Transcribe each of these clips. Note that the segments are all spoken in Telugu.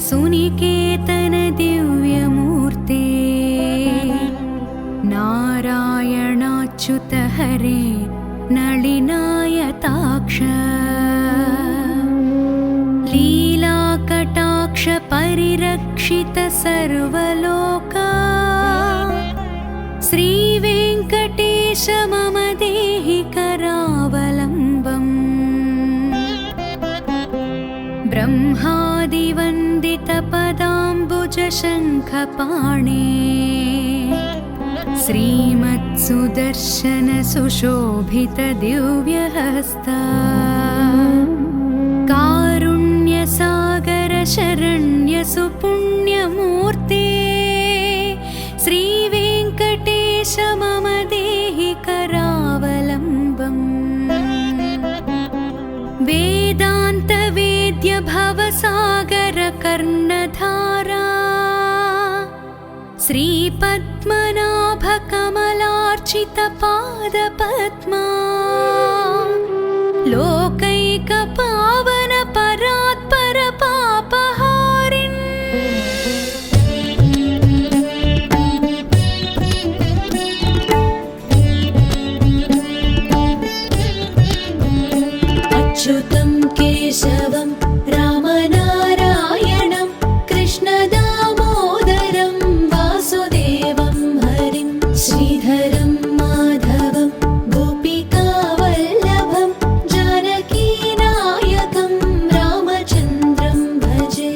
श्रीशैलसुनिकेतन दिव्यमूर्ते नारायणाच्युत हरे नलिनायताक्ष लीलाकटाक्ष परिरक्षित सर्वलोका श्रीवेङ्कटेश मम देहि करावलम्बम् ब्रह्मादिवन्दितपदाम्बुजशङ्खपाणे श्रीमत्सुदर्शनसुशोभितदिव्यहस्ता कारुण्यसागर शरण्यसुपुण्यमूर्ते श्रीवेङ्कटेश मम देहि करावलम्बम् वेदान्तवेद्य भवसागर कर्णधारा श्रीपद्मनाभ कमलार्चित पादपद्मा लोकैकपावन परात्पर पापहारिन् अच्युतं केशवं रामनारायणं कृष्णदामोदरं वासुदेवं हरिं श्रीधरं माधवं गोपिकावल्लभं जानकीनायकं रामचन्द्रं भजे।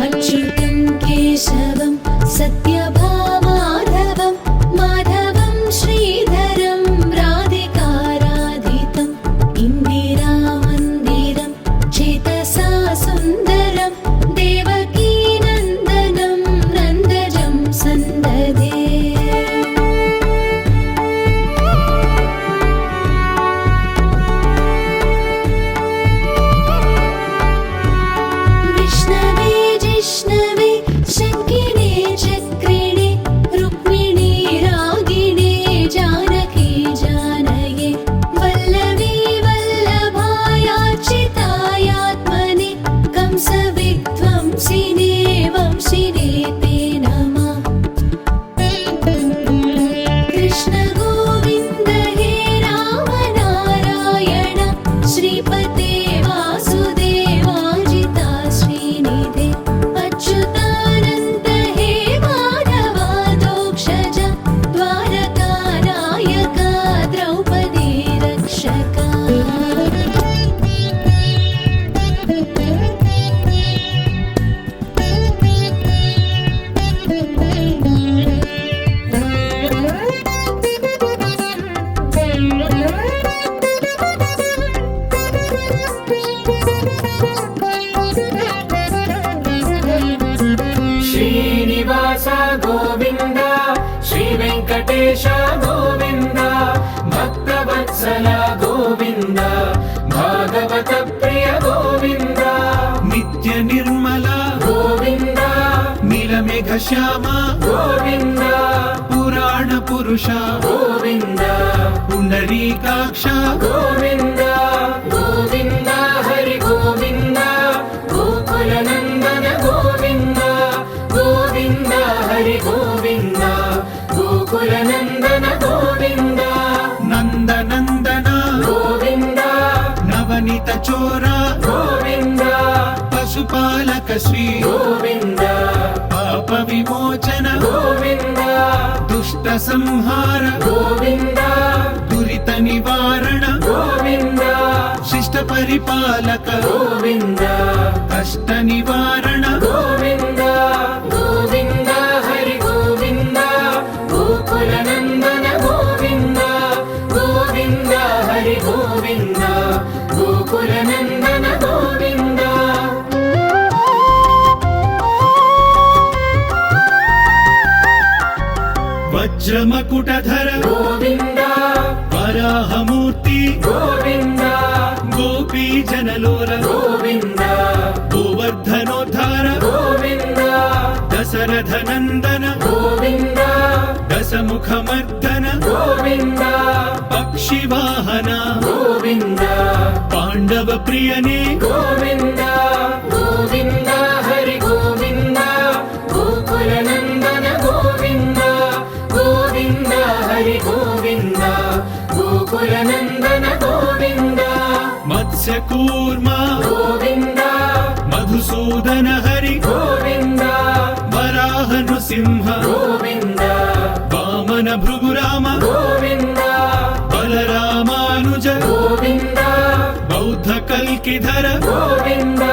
अच्युतं केशवं सत्यभामाधवं माधवं श्रीधरं राधिकाराधितं इन्दिरामन्दिरं चेतसा सुन्दरं देवकीनन्दनं नन्दजं सन्ददे। विष्णवे जिष्णवे शङ्किने चक्रिणे रुक्मिणी रागिणे जानकी जानये वल्लवी वल्लभायाच्युतायात्मने कंसविध्वंसिने वंशिने ते नमः। कृष्ण गोविन्द हे राम नारायण श्रीपते वासुदेवाजिता श्रीनिधे अच्युतानन्द हे माधवादोक्षज द्वारकानायका द्रौपदी रक्षका। श्रीनिवास गोविन्द श्रीवेङ्कटेश गोविन्द भक्तवत्सल गोविन्द भागवत प्रिय गोविन्द नित्य निर्मल गोविन्द नीलमेघ श्याम गोविन्द पुराण पुरुष गोविन्द पुण्डरीकाक्ष गोविन्द गोविन्द हरि गोविन्द गोकुलनन्दन गोविन्द गोविन्द हरि गोविन्द गोकुलनन्दन गोविन्द नन्दनन्दन गोविन्द नवनीत चोर गोविन्द पशुपालक श्री गोविन्द पाप विमोचन गोविन्द दुष्ट संहार गोविन्द दुरित निवारण गोविन्द शिष्ट परिपालक गोविन्द कष्ट निवारण गोविन्द गोविन्द हरि गोविन्द गोकुलनन्दन गोविन्द गोविन्द हरि गोविन्द गोकुलनन्दन गोविन्द वज्रमकुटधर गोविन्द వరాహమూర్తి గోవింద గోపీ జనలోల గోవింద గోవర్ధనోద్ధార గోవింద దశరథ నందన గోవింద దశముఖమర్దన గోవింద పక్షివాహన గోవింద పాండవ ప్రియనే గోవింద గోవింద హరి గోవింద గోకుల నందన గోవింద గోవింద హరి గోవింద గోకుల నందన గోవింద మత్స్యకూర్మ గోవింద మధుసూదన హరి గోవింద వరాహ నృసింహ గోవింద వామన భృగురామ గోవింద బలరామానుజ గోవింద బౌద్ధ కల్కిధర గోవింద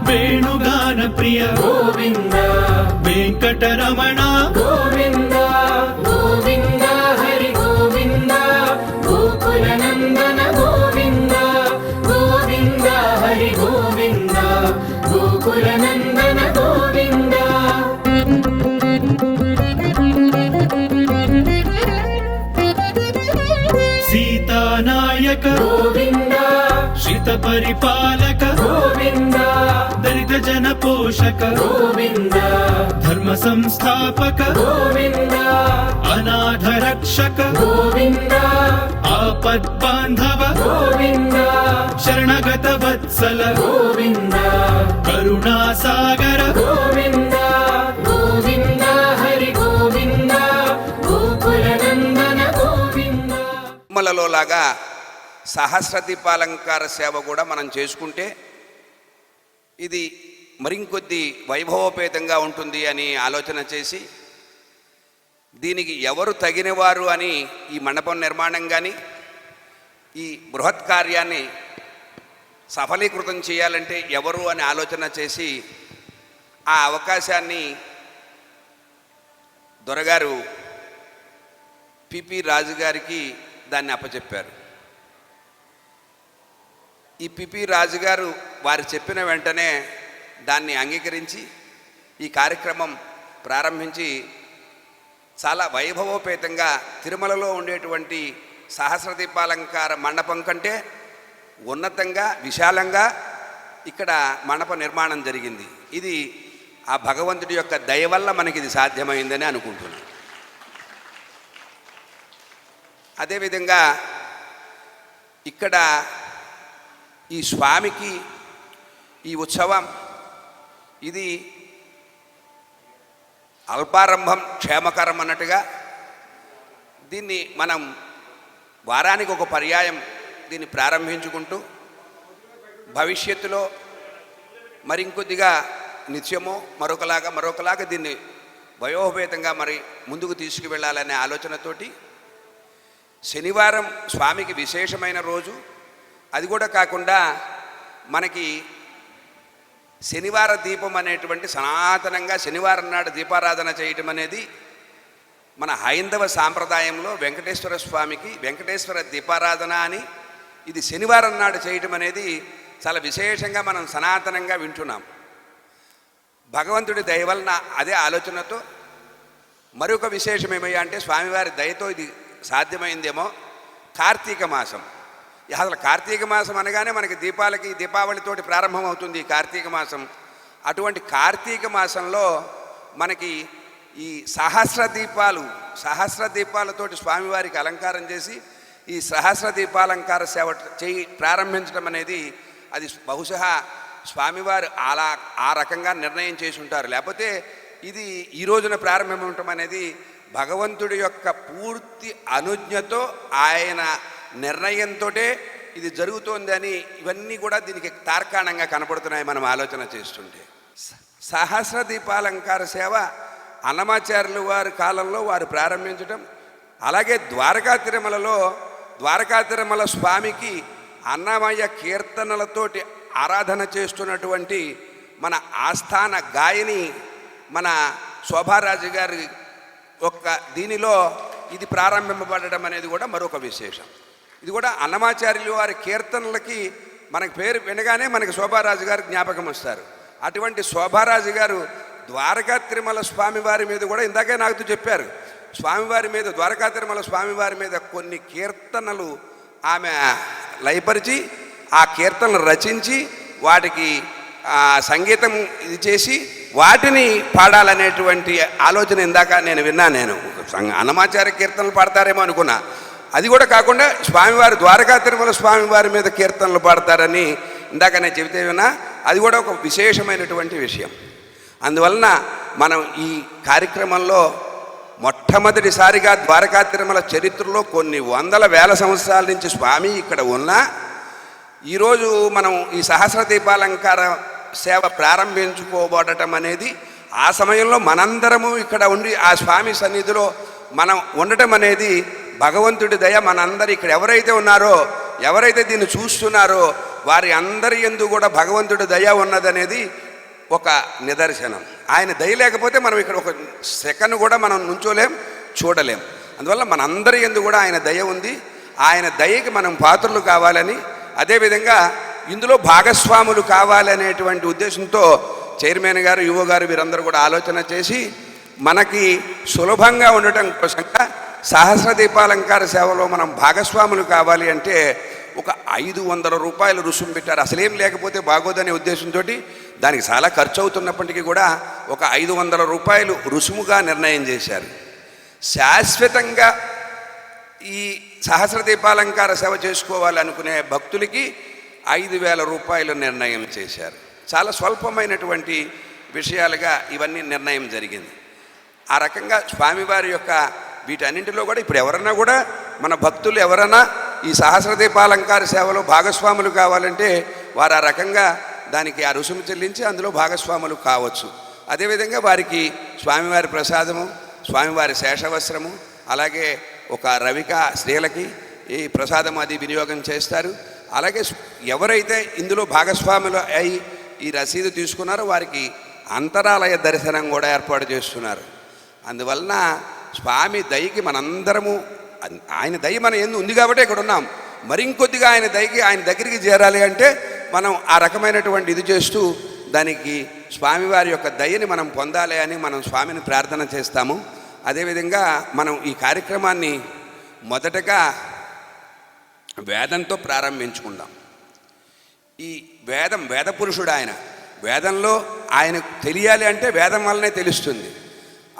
వేణుగాన ప్రియ గోవింద వెంకటరమణ గోవింద గోవింద హరి గోవింద గోకుల నందన గోవింద గోవింద హరి గోవింద గోకుల నందన గోవింద సీతానాయక గోవింద శ్రిత పరిపాలక గోవింద దళిత జన పోషక గోవింద ధర్మ సంస్థాపక గోవింద అనాథ రక్షక గోవింద ఆపద్బాంధవ గోవింద శరణగత వత్సల గోవింద కరుణాసాగర గోవింద గోవింద హరి గోవింద గోకుల నందన గోవింద. తిరుమలలో లాగా సహస్ర దీపాలంకార సేవ కూడా మనం చేసుకుంటే ఇది మరింకొద్ది వైభవోపేతంగా ఉంటుంది అని ఆలోచన చేసి దీనికి ఎవరు తగినవారు అని ఈ మండపం నిర్మాణం కానీ ఈ బృహత్ కార్యాన్ని సఫలీకృతం చేయాలంటే ఎవరు అని ఆలోచన చేసి ఆ అవకాశాన్ని దొరగారు పిపి రాజు గారికి దాన్ని అప్పచెప్పారు. ఈ పిపి రాజు గారు వారు చెప్పిన వెంటనే దాన్ని అంగీకరించి ఈ కార్యక్రమం ప్రారంభించి చాలా వైభవోపేతంగా తిరుమలలో ఉండేటువంటి సహస్ర దీపాలంకార మండపం కంటే ఉన్నతంగా విశాలంగా ఇక్కడ మండప నిర్మాణం జరిగింది. ఇది ఆ భగవంతుడి యొక్క దయ వల్ల మనకి ఇది సాధ్యమైందని అనుకుంటున్నాను. అదేవిధంగా ఇక్కడ ఈ స్వామికి ఈ ఉత్సవం ఇది అల్పారంభం క్షేమకరం అన్నట్టుగా దీన్ని మనం వారానికి ఒక పర్యాయం దీన్ని ప్రారంభించుకుంటూ భవిష్యత్తులో మరింకొద్దిగా నిత్యమో మరొకలాగా దీన్ని వయోపేతంగా మరి ముందుకు తీసుకువెళ్ళాలనే ఆలోచనతోటి శనివారం స్వామికి విశేషమైన రోజు. అది కూడా కాకుండా మనకి శనివార దీపం అనేటువంటి సనాతనంగా శనివారం నాడు దీపారాధన చేయటం అనేది మన హైందవ సాంప్రదాయంలో వెంకటేశ్వర స్వామికి వెంకటేశ్వర దీపారాధన అని ఇది శనివారం నాడు చేయటం అనేది చాలా విశేషంగా మనం సనాతనంగా వింటున్నాం. భగవంతుడి దయ వలన అదే ఆలోచనతో మరొక విశేషం ఏమయ్యా అంటే స్వామివారి దయతో ఇది సాధ్యమైందేమో కార్తీక మాసం. అసలు కార్తీక మాసం అనగానే మనకి దీపావళితోటి ప్రారంభమవుతుంది ఈ కార్తీక మాసం. అటువంటి కార్తీక మాసంలో మనకి ఈ సహస్ర దీపాలతోటి స్వామివారికి అలంకారం చేసి ఈ సహస్ర దీపాలంకార సేవ ప్రారంభించడం అనేది అది బహుశా స్వామివారు ఆ రకంగా నిర్ణయం చేసి ఉంటారు. లేకపోతే ఇది ఈ రోజున ప్రారంభమవటం అనేది భగవంతుడి యొక్క పూర్తి అనుజ్ఞతో ఆయన నిర్ణయంతో ఇది జరుగుతోంది అని ఇవన్నీ కూడా దీనికి తార్కాణంగా కనపడుతున్నాయి మనం ఆలోచన చేస్తుంటే. సహస్ర దీపాలంకార సేవ అన్నమాచార్యులు వారి కాలంలో వారు ప్రారంభించడం, అలాగే ద్వారకా తిరుమల స్వామికి అన్నమయ్య కీర్తనలతోటి ఆరాధన చేస్తున్నటువంటి మన ఆస్థాన గాయని మన శోభారాజు గారి ఒక్క దీనిలో ఇది ప్రారంభింపబడడం అనేది కూడా మరొక విశేషం. ఇది కూడా అన్నమాచార్యులు వారి కీర్తనలకి మనకి పేరు వినగానే మనకి శోభారాజు గారు జ్ఞాపకం వస్తారు. అటువంటి శోభారాజు గారు ద్వారకా తిరుమల స్వామివారి మీద కూడా ఇందాకే నాకు చెప్పారు, స్వామివారి మీద ద్వారకా తిరుమల స్వామివారి మీద కొన్ని కీర్తనలు ఆమె లయపరిచి ఆ కీర్తనలు రచించి వాటికి సంగీతం ఇది చేసి వాటిని పాడాలనేటువంటి ఆలోచన ఇందాక నేను విన్నాను. నేను అన్నమాచార్య కీర్తనలు పాడతారేమో అనుకున్నా. అది కూడా కాకుండా స్వామివారి ద్వారకా తిరుమల స్వామివారి మీద కీర్తనలు పాడతారని ఇందాక నేను చెబితే విన్నా. అది కూడా ఒక విశేషమైనటువంటి విషయం. అందువలన మనం ఈ కార్యక్రమంలో మొట్టమొదటిసారిగా ద్వారకా తిరుమల చరిత్రలో కొన్ని వందల వేల సంవత్సరాల నుంచి స్వామి ఇక్కడ ఉన్నా ఈరోజు మనం ఈ సహస్ర దీపాలంకార సేవ ప్రారంభించుకోబడటం అనేది ఆ సమయంలో మనందరము ఇక్కడ ఉండి ఆ స్వామి సన్నిధిలో మనం ఉండటం అనేది భగవంతుడి దయ. మనందరూ ఇక్కడ ఎవరైతే ఉన్నారో, ఎవరైతే దీన్ని చూస్తున్నారో వారి అందరి యందు కూడా భగవంతుడి దయ ఉన్నదనేది ఒక నిదర్శనం. ఆయన దయ లేకపోతే మనం ఇక్కడ ఒక సెకండ్ కూడా మనం నుంచోలేం, చూడలేం. అందువల్ల మనందరి యందు కూడా ఆయన దయ ఉంది. ఆయన దయకి మనం పాత్రలు కావాలని, అదేవిధంగా ఇందులో భాగస్వాములు కావాలనేటువంటి ఉద్దేశంతో చైర్మన్ గారు, యువ గారు వీరందరూ కూడా ఆలోచన చేసి మనకి సులభంగా ఉండటం కోసంగా సహస్ర దీపాలంకార సేవలో మనం భాగస్వాములు కావాలి అంటే ఒక 500 రూపాయలు రుసుము పెట్టారు. అసలేం లేకపోతే బాగోదనే ఉద్దేశంతో దానికి చాలా ఖర్చు అవుతున్నప్పటికీ కూడా ఒక 500 రూపాయలు రుసుముగా నిర్ణయం చేశారు. శాశ్వతంగా ఈ సహస్ర దీపాలంకార సేవ చేసుకోవాలనుకునే భక్తులకి 5,000 రూపాయలు నిర్ణయం చేశారు. చాలా స్వల్పమైనటువంటి విషయాలుగా ఇవన్నీ నిర్ణయం జరిగింది. ఆ రకంగా స్వామివారి యొక్క వీటన్నింటిలో కూడా ఇప్పుడు ఎవరన్నా కూడా మన భక్తులు ఎవరన్నా ఈ సహస్ర దీపాలంకార సేవలో భాగస్వాములు కావాలంటే వారు ఆ రకంగా దానికి ఆ రుసుము చెల్లించి అందులో భాగస్వాములు కావచ్చు. అదేవిధంగా వారికి స్వామివారి ప్రసాదము, స్వామివారి శేషవస్త్రము, అలాగే ఒక రవిక స్త్రీలకి ఈ ప్రసాదం అది వినియోగం చేస్తారు. అలాగే ఎవరైతే ఇందులో భాగస్వాములు అయి ఈ రసీదు తీసుకున్నారో వారికి అంతరాలయ దర్శనం కూడా ఏర్పాటు చేస్తున్నారు. అందువలన స్వామి దయకి మనందరము, ఆయన దయ మన ఎందు ఉంది కాబట్టి ఇక్కడ ఉన్నాం. మరింకొద్దిగా ఆయన దయకి ఆయన దగ్గరికి చేరాలి అంటే మనం ఆ రకమైనటువంటి ఇది చేస్తూ దానికి స్వామివారి యొక్క దయని మనం పొందాలి అని మనం స్వామిని ప్రార్థన చేస్తాము. అదేవిధంగా మనం ఈ కార్యక్రమాన్ని మొదటగా వేదంతో ప్రారంభించుకుందాం. ఈ వేద పురుషుడు ఆయన. వేదంలో ఆయనకు తెలియాలి అంటే వేదం వల్లనే తెలుస్తుంది.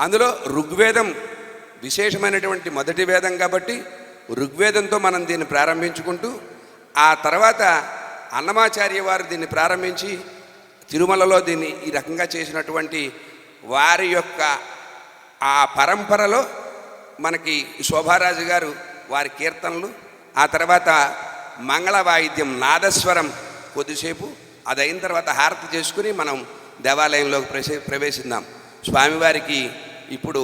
అందులో ఋగ్వేదం విశేషమైనటువంటి మొదటి వేదం కాబట్టి ఋగ్వేదంతో మనం దీన్ని ప్రారంభించుకుంటూ ఆ తర్వాత అన్నమాచార్య వారు దీన్ని ప్రారంభించి తిరుమలలో దీన్ని ఈ రకంగా చేసినటువంటి వారి యొక్క ఆ పరంపరలో మనకి శోభారాజు గారు వారి కీర్తనలు, ఆ తర్వాత మంగళ వాయిద్యం నాదస్వరం కొద్దిసేపు, అది అయిన తర్వాత హారతి చేసుకుని మనం దేవాలయంలోకి ప్రవేశిద్దాం. స్వామివారికి ఇప్పుడు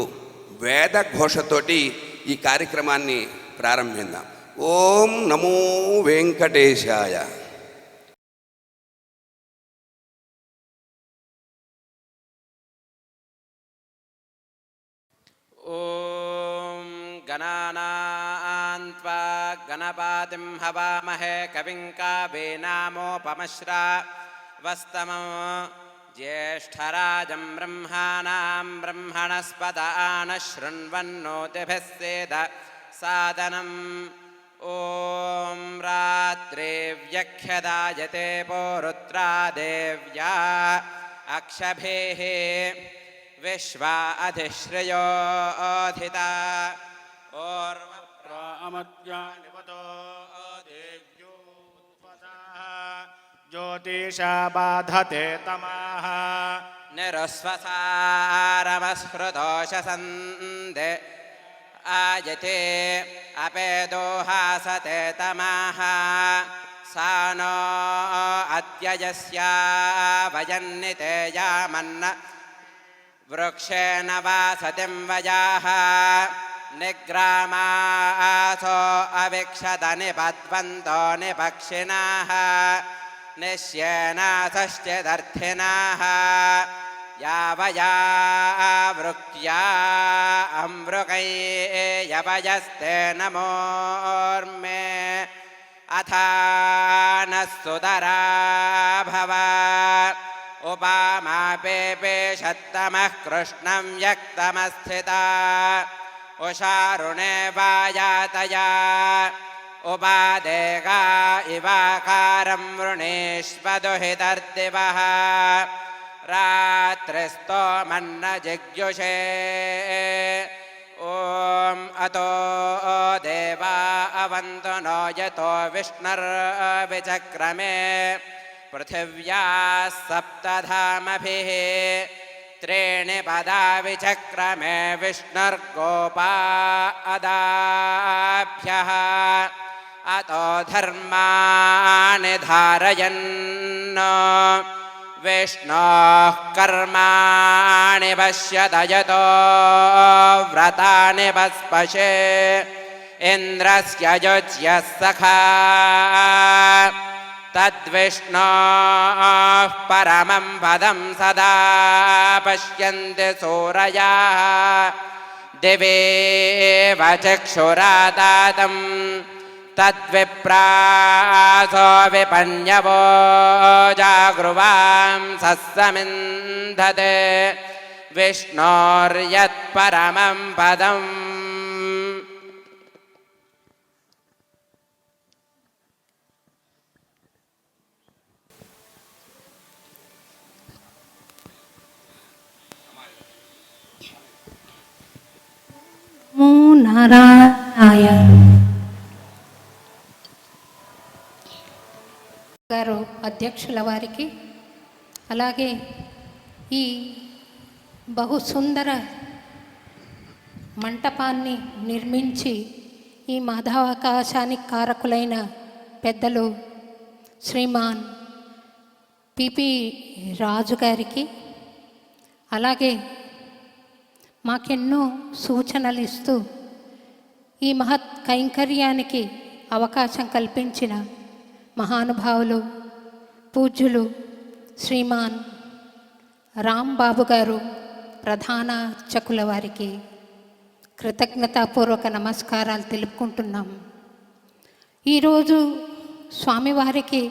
వేద ఘోషతోటి ఈ కార్యక్రమాన్ని ప్రారంభిద్దాం. ఓం నమో వెంకటేశాయ. ఓం గణానాన్త్వా గణపతిం హవామహే కవిం కవీనామోపమశ్రవస్తమం జ్యేష్ఠరాజం బ్రహ్మాణాం బ్రహ్మణస్పత ఆనశృణ్వన్నోతిభిः సేద సాదనం. ఓం రాత్రే వ్యఖ్యదాయతే పౌరుత్రా దేవ్యా అక్షభేః విశ్వా అధిశ్రయోధితా ఓర్వప్రామత్యానిపతో దేవ్యోత్పదాః జ్యోతిషా బాధతే తమాః నిరుస్వసారమస్మృతోషసందే ఆయతే అపేదోహాసతే తమాః సా నో అద్యయస్యా వయన్నితేయామన్న వృక్షేణ వాసతిం వయాః నిగ్రామాసో అవిక్షత నిపద్వంతో నిపక్షిణాః నిశ్యేనాసశ్చిదర్థినాః యావయా వృక్యా అమృకైయవయస్తే నమోర్మే అథానః సుదరా భవ ఉపామాపేషత్తమః కృష్ణం వ్యక్తమస్థితా ఉషారుణే వాయాతయా उपादेगा इवाकारं वृणीष्वदुहितर्दिवः रात्रिस्तोमन्न जिज्ञुषे ॐ अतो देवा अवन्तु नो यतो विष्णुर्विचक्रमे पृथिव्याः सप्तधामभिः त्रीणि पदा विचक्रमे विष्णुर्गोपा अदाभ्यः अतो धर्माणि धारयन् विष्णोः कर्माणि पश्यत यतो व्रतानि पस्पशे इन्द्रस्य युज्यः सखा तद्विष्णोः परमं पदं सदा पश्यन्ति सूरयाः दिवेव चक्षुरादातम् तद्विप्रासो विपन्यवो जागृवां सस्समिन्धते विष्णोर्यत्परमं पदम् నారాయణ గారు అధ్యక్షుల వారికి, అలాగే ఈ బహుసుందర మంటపాన్ని నిర్మించి ఈ మాధవాకాశానికి కారకులైన పెద్దలు శ్రీమాన్ పిపి రాజు గారికి, అలాగే మాకెన్నో సూచనలు ఇస్తూ ఈ మహత్ కైంకర్యానికి అవకాశం కల్పించిన మహానుభావులు పూజ్యులు శ్రీమాన్ రాంబాబు గారు ప్రధాన అర్చకుల వారికి కృతజ్ఞతాపూర్వక నమస్కారాలు తెలుపుకుంటున్నాం. ఈరోజు స్వామివారికి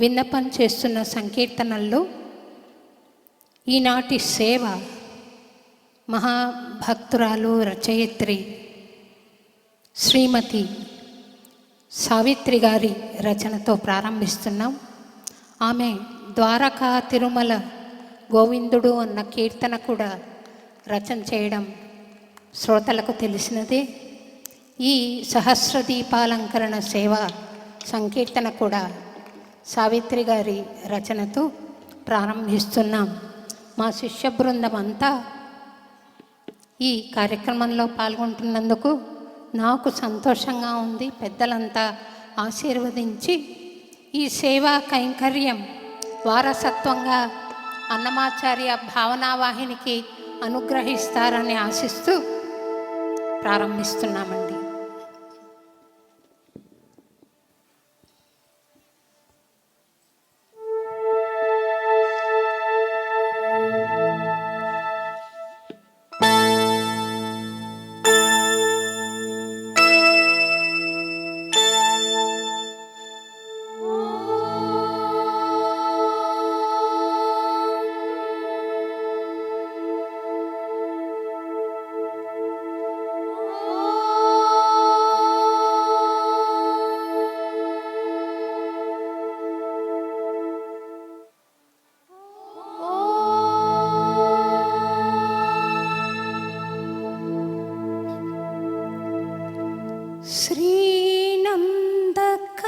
విన్నపం చేస్తున్న సంకీర్తనల్లో ఈనాటి సేవ మహాభక్తురాలు రచయిత్రి శ్రీమతి సావిత్రి గారి రచనతో ప్రారంభిస్తున్నాం. ఆమె ద్వారకా తిరుమల గోవిందుడు అన్న కీర్తన కూడా రచన చేయడం శ్రోతలకు తెలిసినదే. ఈ సహస్రదీపాలంకరణ సేవ సంకీర్తన కూడా సావిత్రి గారి రచనతో ప్రారంభిస్తున్నాం. మా శిష్య బృందం అంతా ఈ కార్యక్రమంలో పాల్గొంటున్నందుకు నాకు సంతోషంగా ఉంది. పెద్దలంతా ఆశీర్వదించి ఈ సేవా కైంకర్యం వారసత్వంగా అన్నమాచార్య భావనావాహినికి అనుగ్రహిస్తారని ఆశిస్తూ ప్రారంభిస్తున్నామండి.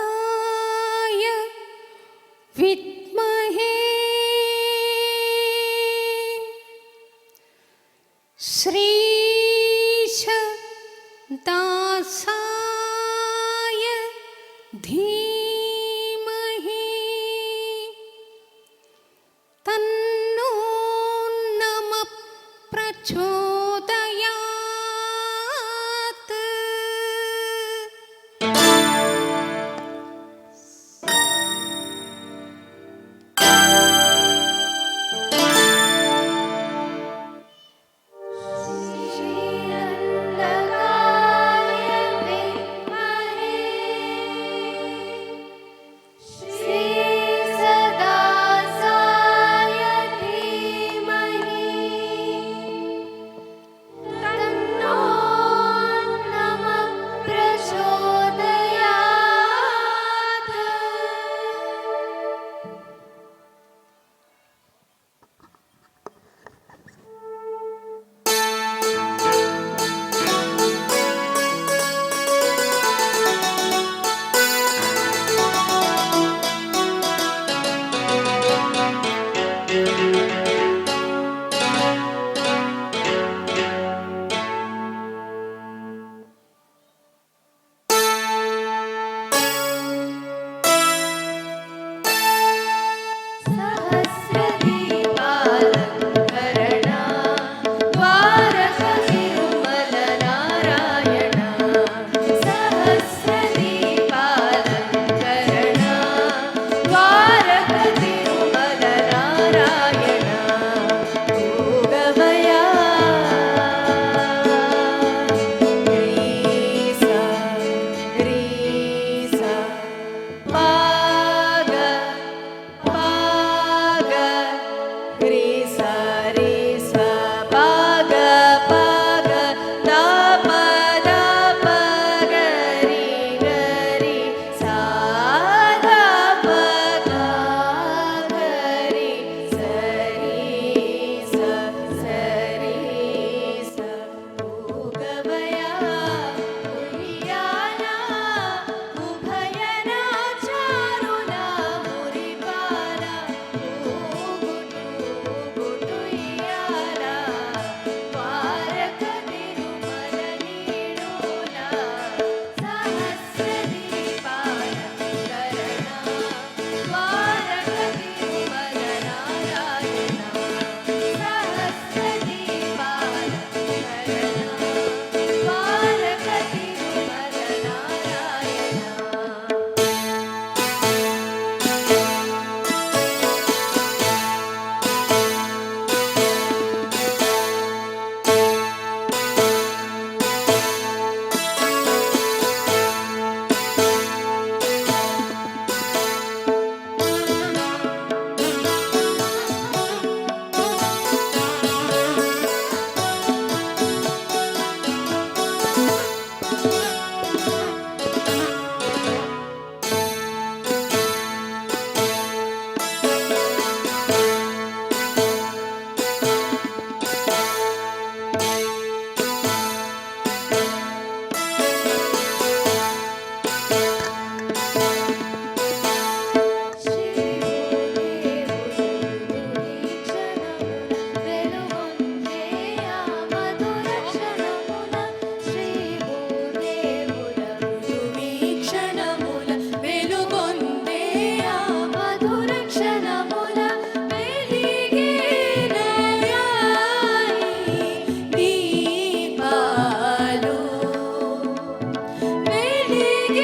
श्रीनन्दकाय विद्महे श्रीशदासाय धीमहि तन्नो नमः प्रचोदयात्.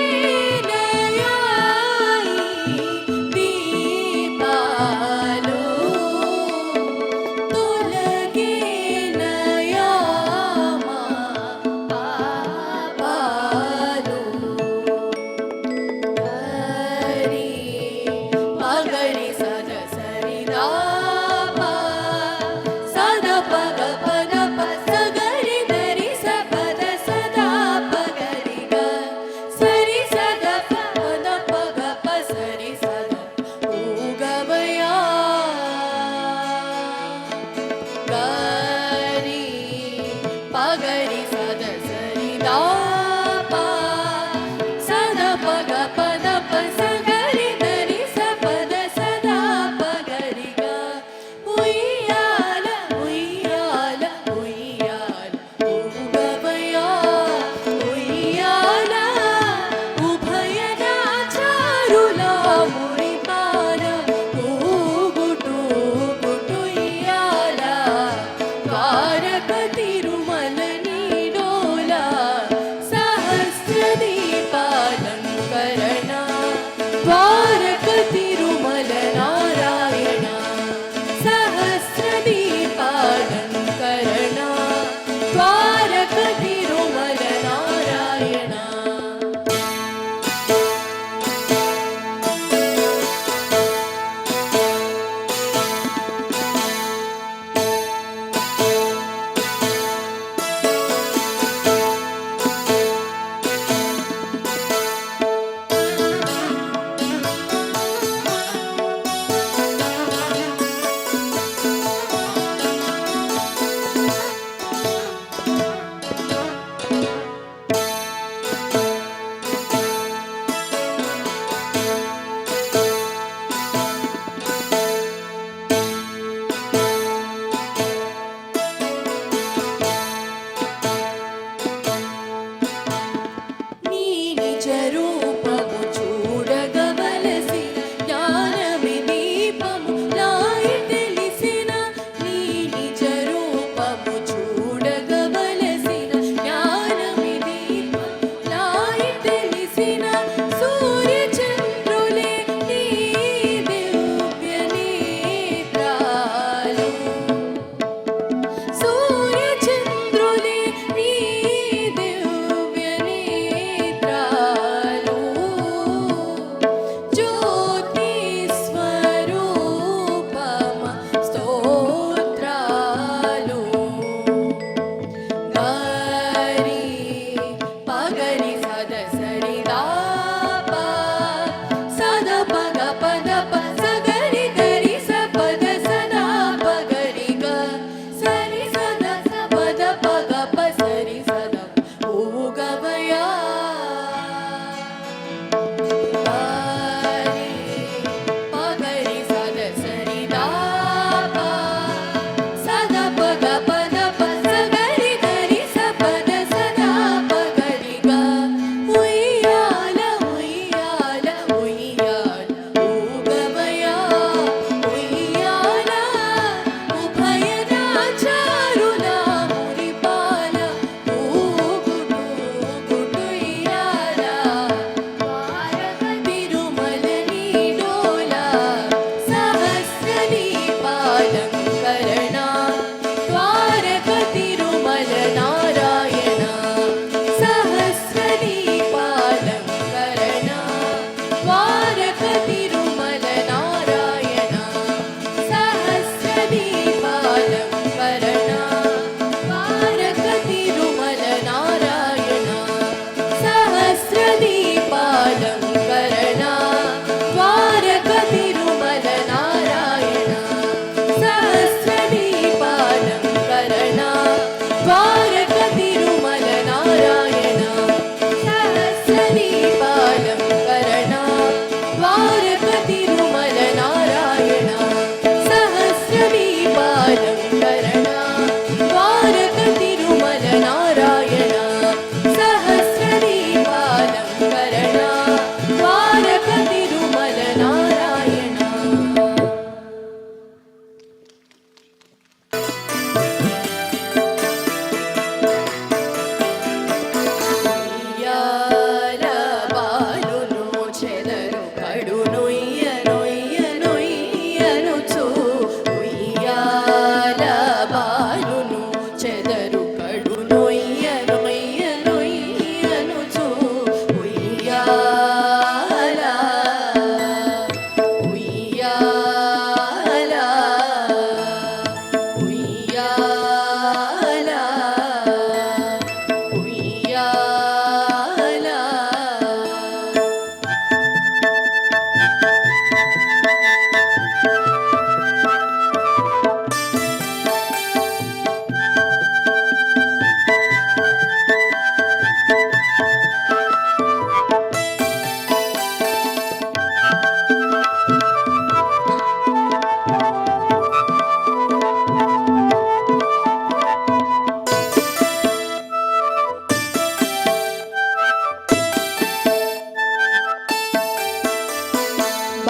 వెలిగినయా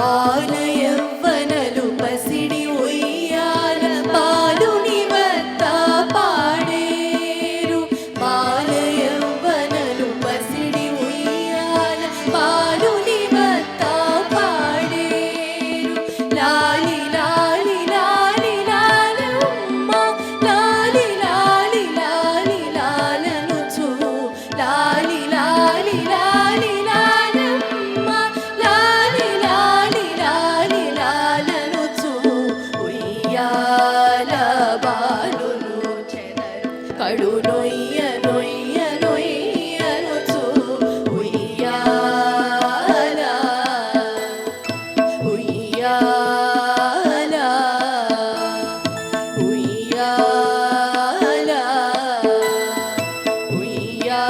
బాలయవ్వనలు పసిడి ఉయ్యాల బాలుని వద్ద పాడేరు బాలయవ్వనలు పసిడి ఉయ్యాల బాలుని వద్ద పాడేరు లాలి లాలి లాలి లాలమ్మ లాలి లాలి లాలి లాలనుచు లాలి లాలి లాలి లాలమ్మ లాలి లాలి లాలి లాలనుచు ఉయ్యాల బాలును చెదరు కడు నొయ్య నొయ్య నొయ్యనుచు ఉయ్యాల ఉయ్యాల ఉయ్యాల ఉయ్యాల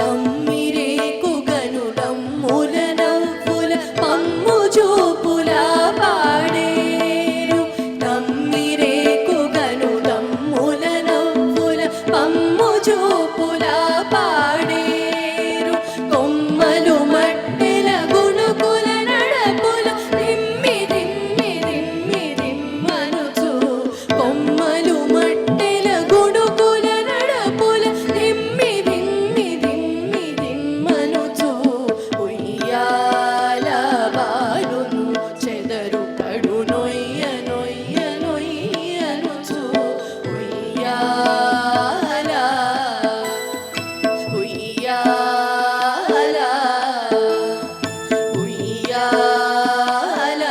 తమ్మిరేకు గనులమ్ముల నవ్వుల పమ్ము చూపుల పాడేరు తమ్మిరేకు గనులమ్ముల నవ్వుల పమ్ము చూపుల పాడేరు కొమ్మలు మట్టెల గుణుకుల నడపుల దిమ్మి దిమ్మి దిమ్మి దిమ్మనుచు కొమ్మలు మట్టెల గుణుకుల నడపుల దిమ్మి దిమ్మి దిమ్మి దిమ్మనుచు ఉయ్యాల బాలును చెదరు కడు నొయ్య నొయ్య నొయ్యనుచు ఉయ్యాల ఉయ్యాల ఉయ్యాల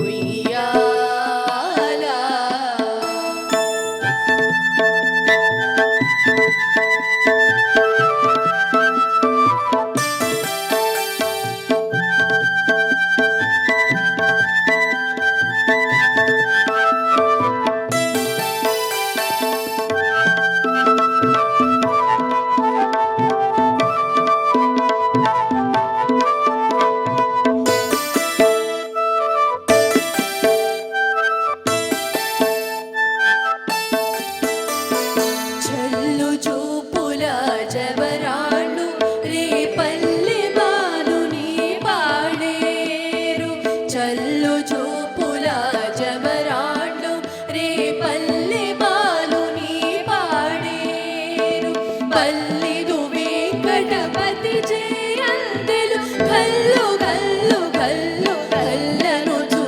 ఉయ్యాల చల్లు చూపుల జవరాళ్ళు రేపల్లె బాలుని పాడేరు చల్లు చూపుల జవరాళ్ళు రేపల్లె బాలుని పాడేరు పల్లిదు వెంకటపతి చేయందెలు కల్లు కల్లు కల్లు కల్లనుచు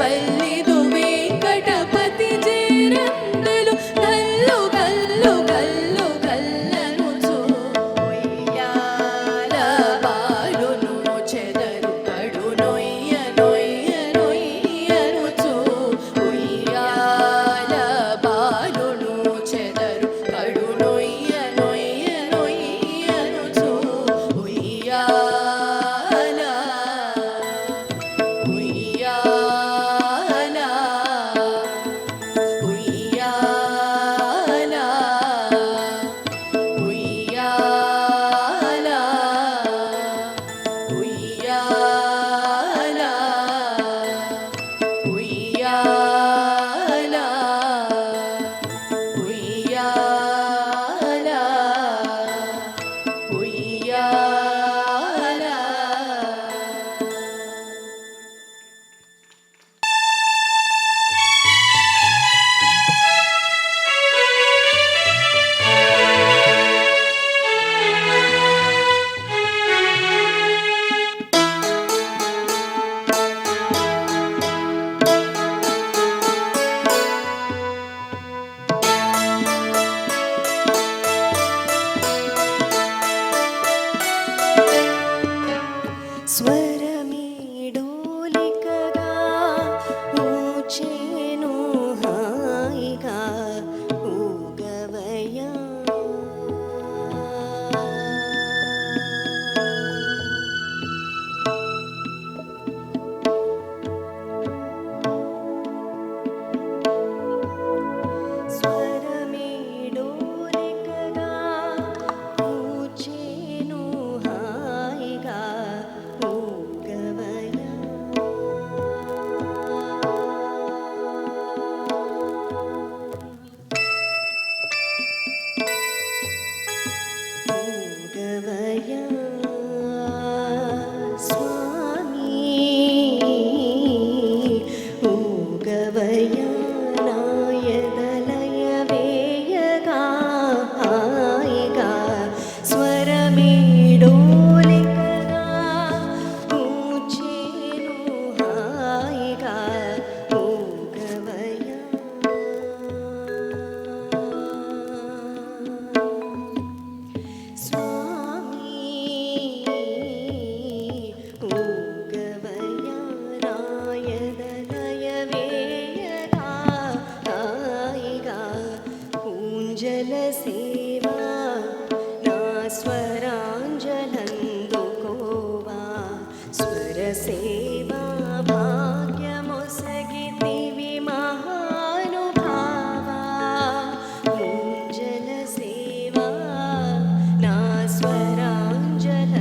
పల్లిదు వెంకటపతి చేరందెలు కల్లు కల్లు కల్లు కల్లనుచు ఉయ్యాల బాలును చెదరు కడు నొయ్య నొయ్య నొయ్యనుచు ఉయ్యాల బాలును చెదరు కడు నొయ్య నొయ్య నొయ్యనుచు ఉయ్యాల సేవా నా స్వరాంజలందుకోవా స్వర సేవా భాగ్యమొసగితివి మహానుభావా ముంజల సేవా నా స్వరాంజలందుకోవా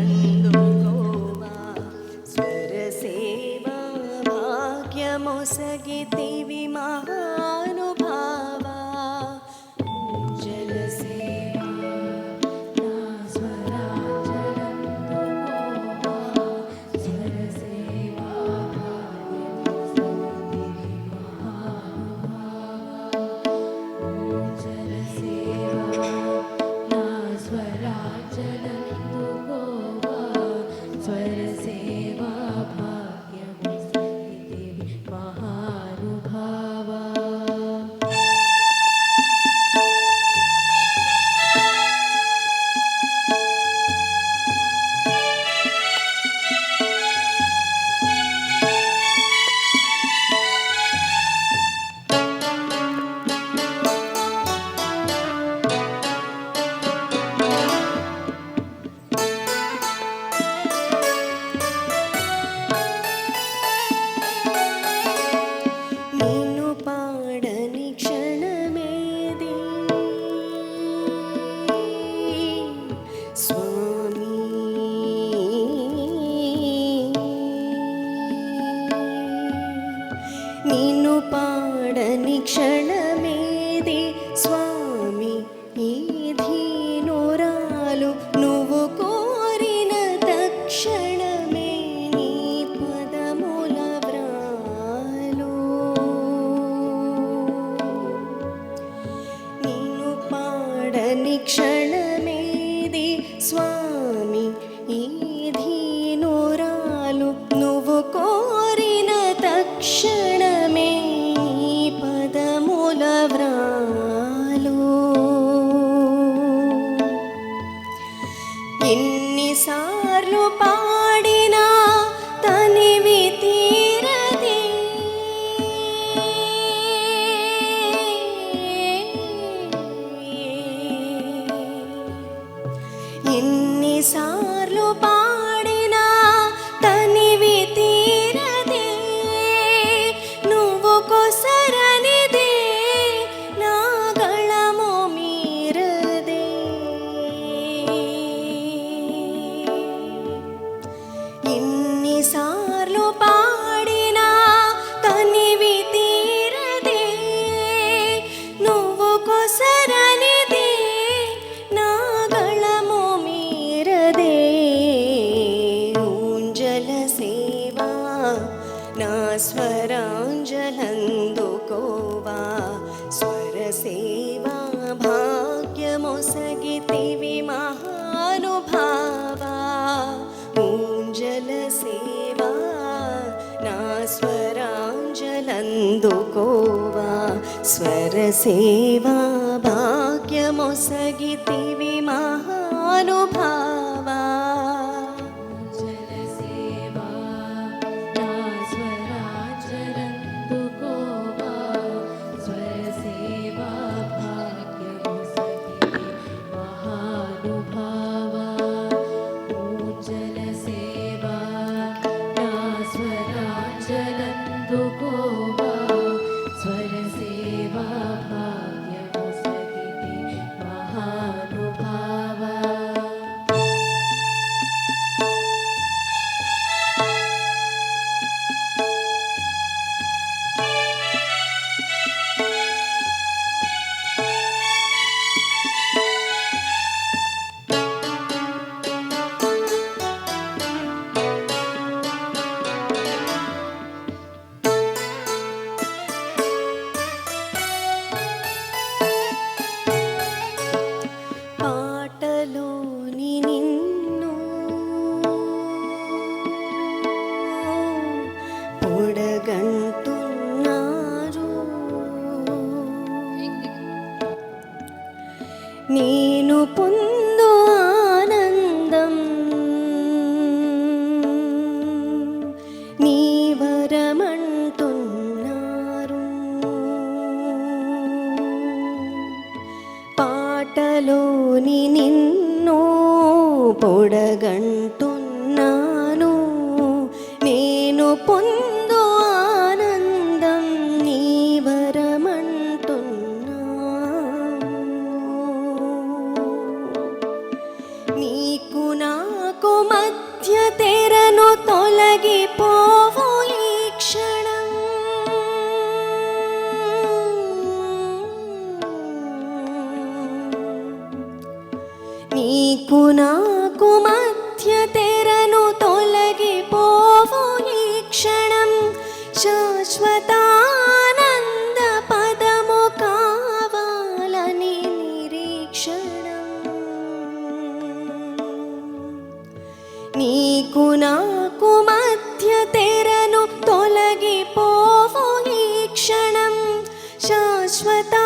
స్వర సేవా భాగ్యమొసగితివి మహానుభావా ముంజల సేవా నా స్వరాంజలందుకోవా స్వర సేవా భాగ్యమొసగితివి మహానుభావా ముంజల సేవా నా స్వరాంజలందుకోవా స్వర సేవా భాగ్యమొసగితివి మహానుభావా. నిన్ను పాడని క్షణమేది స్వామి నిన్ను పాడని క్షణమేది స్వామి ఈ ధీనురాలు నువ్వు కోరిన తక్షణమే నీ పదముల వ్రాలు నిన్ను పాడని క్షణమేది స్వామి ఈ ధీనురాలు నువ్వు కోరిన తక్షణమే నీ పదముల వ్రాలు ఎన్నిసార్లు పాడినా తనివి తీరదే ఎన్నిసార్లు పాడినా తనివి తీరదే నువ్వు కొసరనిదే నా గళము మీరదే ఎన్నిసార్లు పాడినా తనివి తీరదే నువ్వు కొసరనిదే నా గళము మీరదే ఊంజల సేవా నా స్వరాంజలందుకోవా స్వర సేవా భాగ్యమొసగితివి మహానుభావా ఊంజల సేవా నా స్వరాంజలందుకోవా స్వర సేవా భాగ్యమొసగితివి మహానుభావా ఊంజల సేవా నా స్వరాంజలందుకోవా స్వర సేవా భాగ్యమొసగితివి మహానుభావా ఊంజల సేవా నా స్వరాంజలందుకోవా స్వర సేవా భాగ్యమొసగితివి మహానుభావా. పాటలోని నిన్ను పొడగంటున్నారు నేను పొందు ఆనందం నీ వరమంటున్నారు పాటలో పొందుకోని నిన్ను పొడగంటున్నాను. నేను పొందు ఆనందం నీ వరమంటున్నాను. నీకు నాకు మధ్య తెరను తొలగిపోవు ఈ క్షణం. నీకు నాకు మధ్య తెరను తొలగిపోవు ఈ క్షణం. శాశ్వతానంద పదము కావాలని నిరీక్షణం. నీకు నాకు మధ్య తెరను తొలగిపోవు ఈ క్షణం. శాశ్వతానంద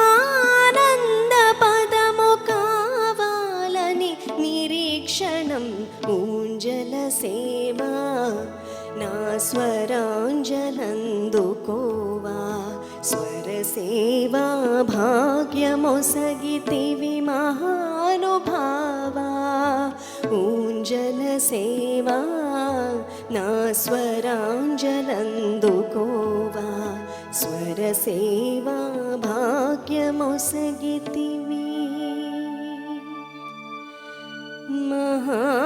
పదము కావాలని నిరీక్షణం. ఊంజల సేవా నా స్వరాంజలందుకోవా. స్వర సేవా భాగ్యమొసగితివి మహానుభావా. ఊంజల సేవా నా స్వరాంజలందుకోవా. స్వర సేవా భాగ్యమొసగితివి మహానుభావా.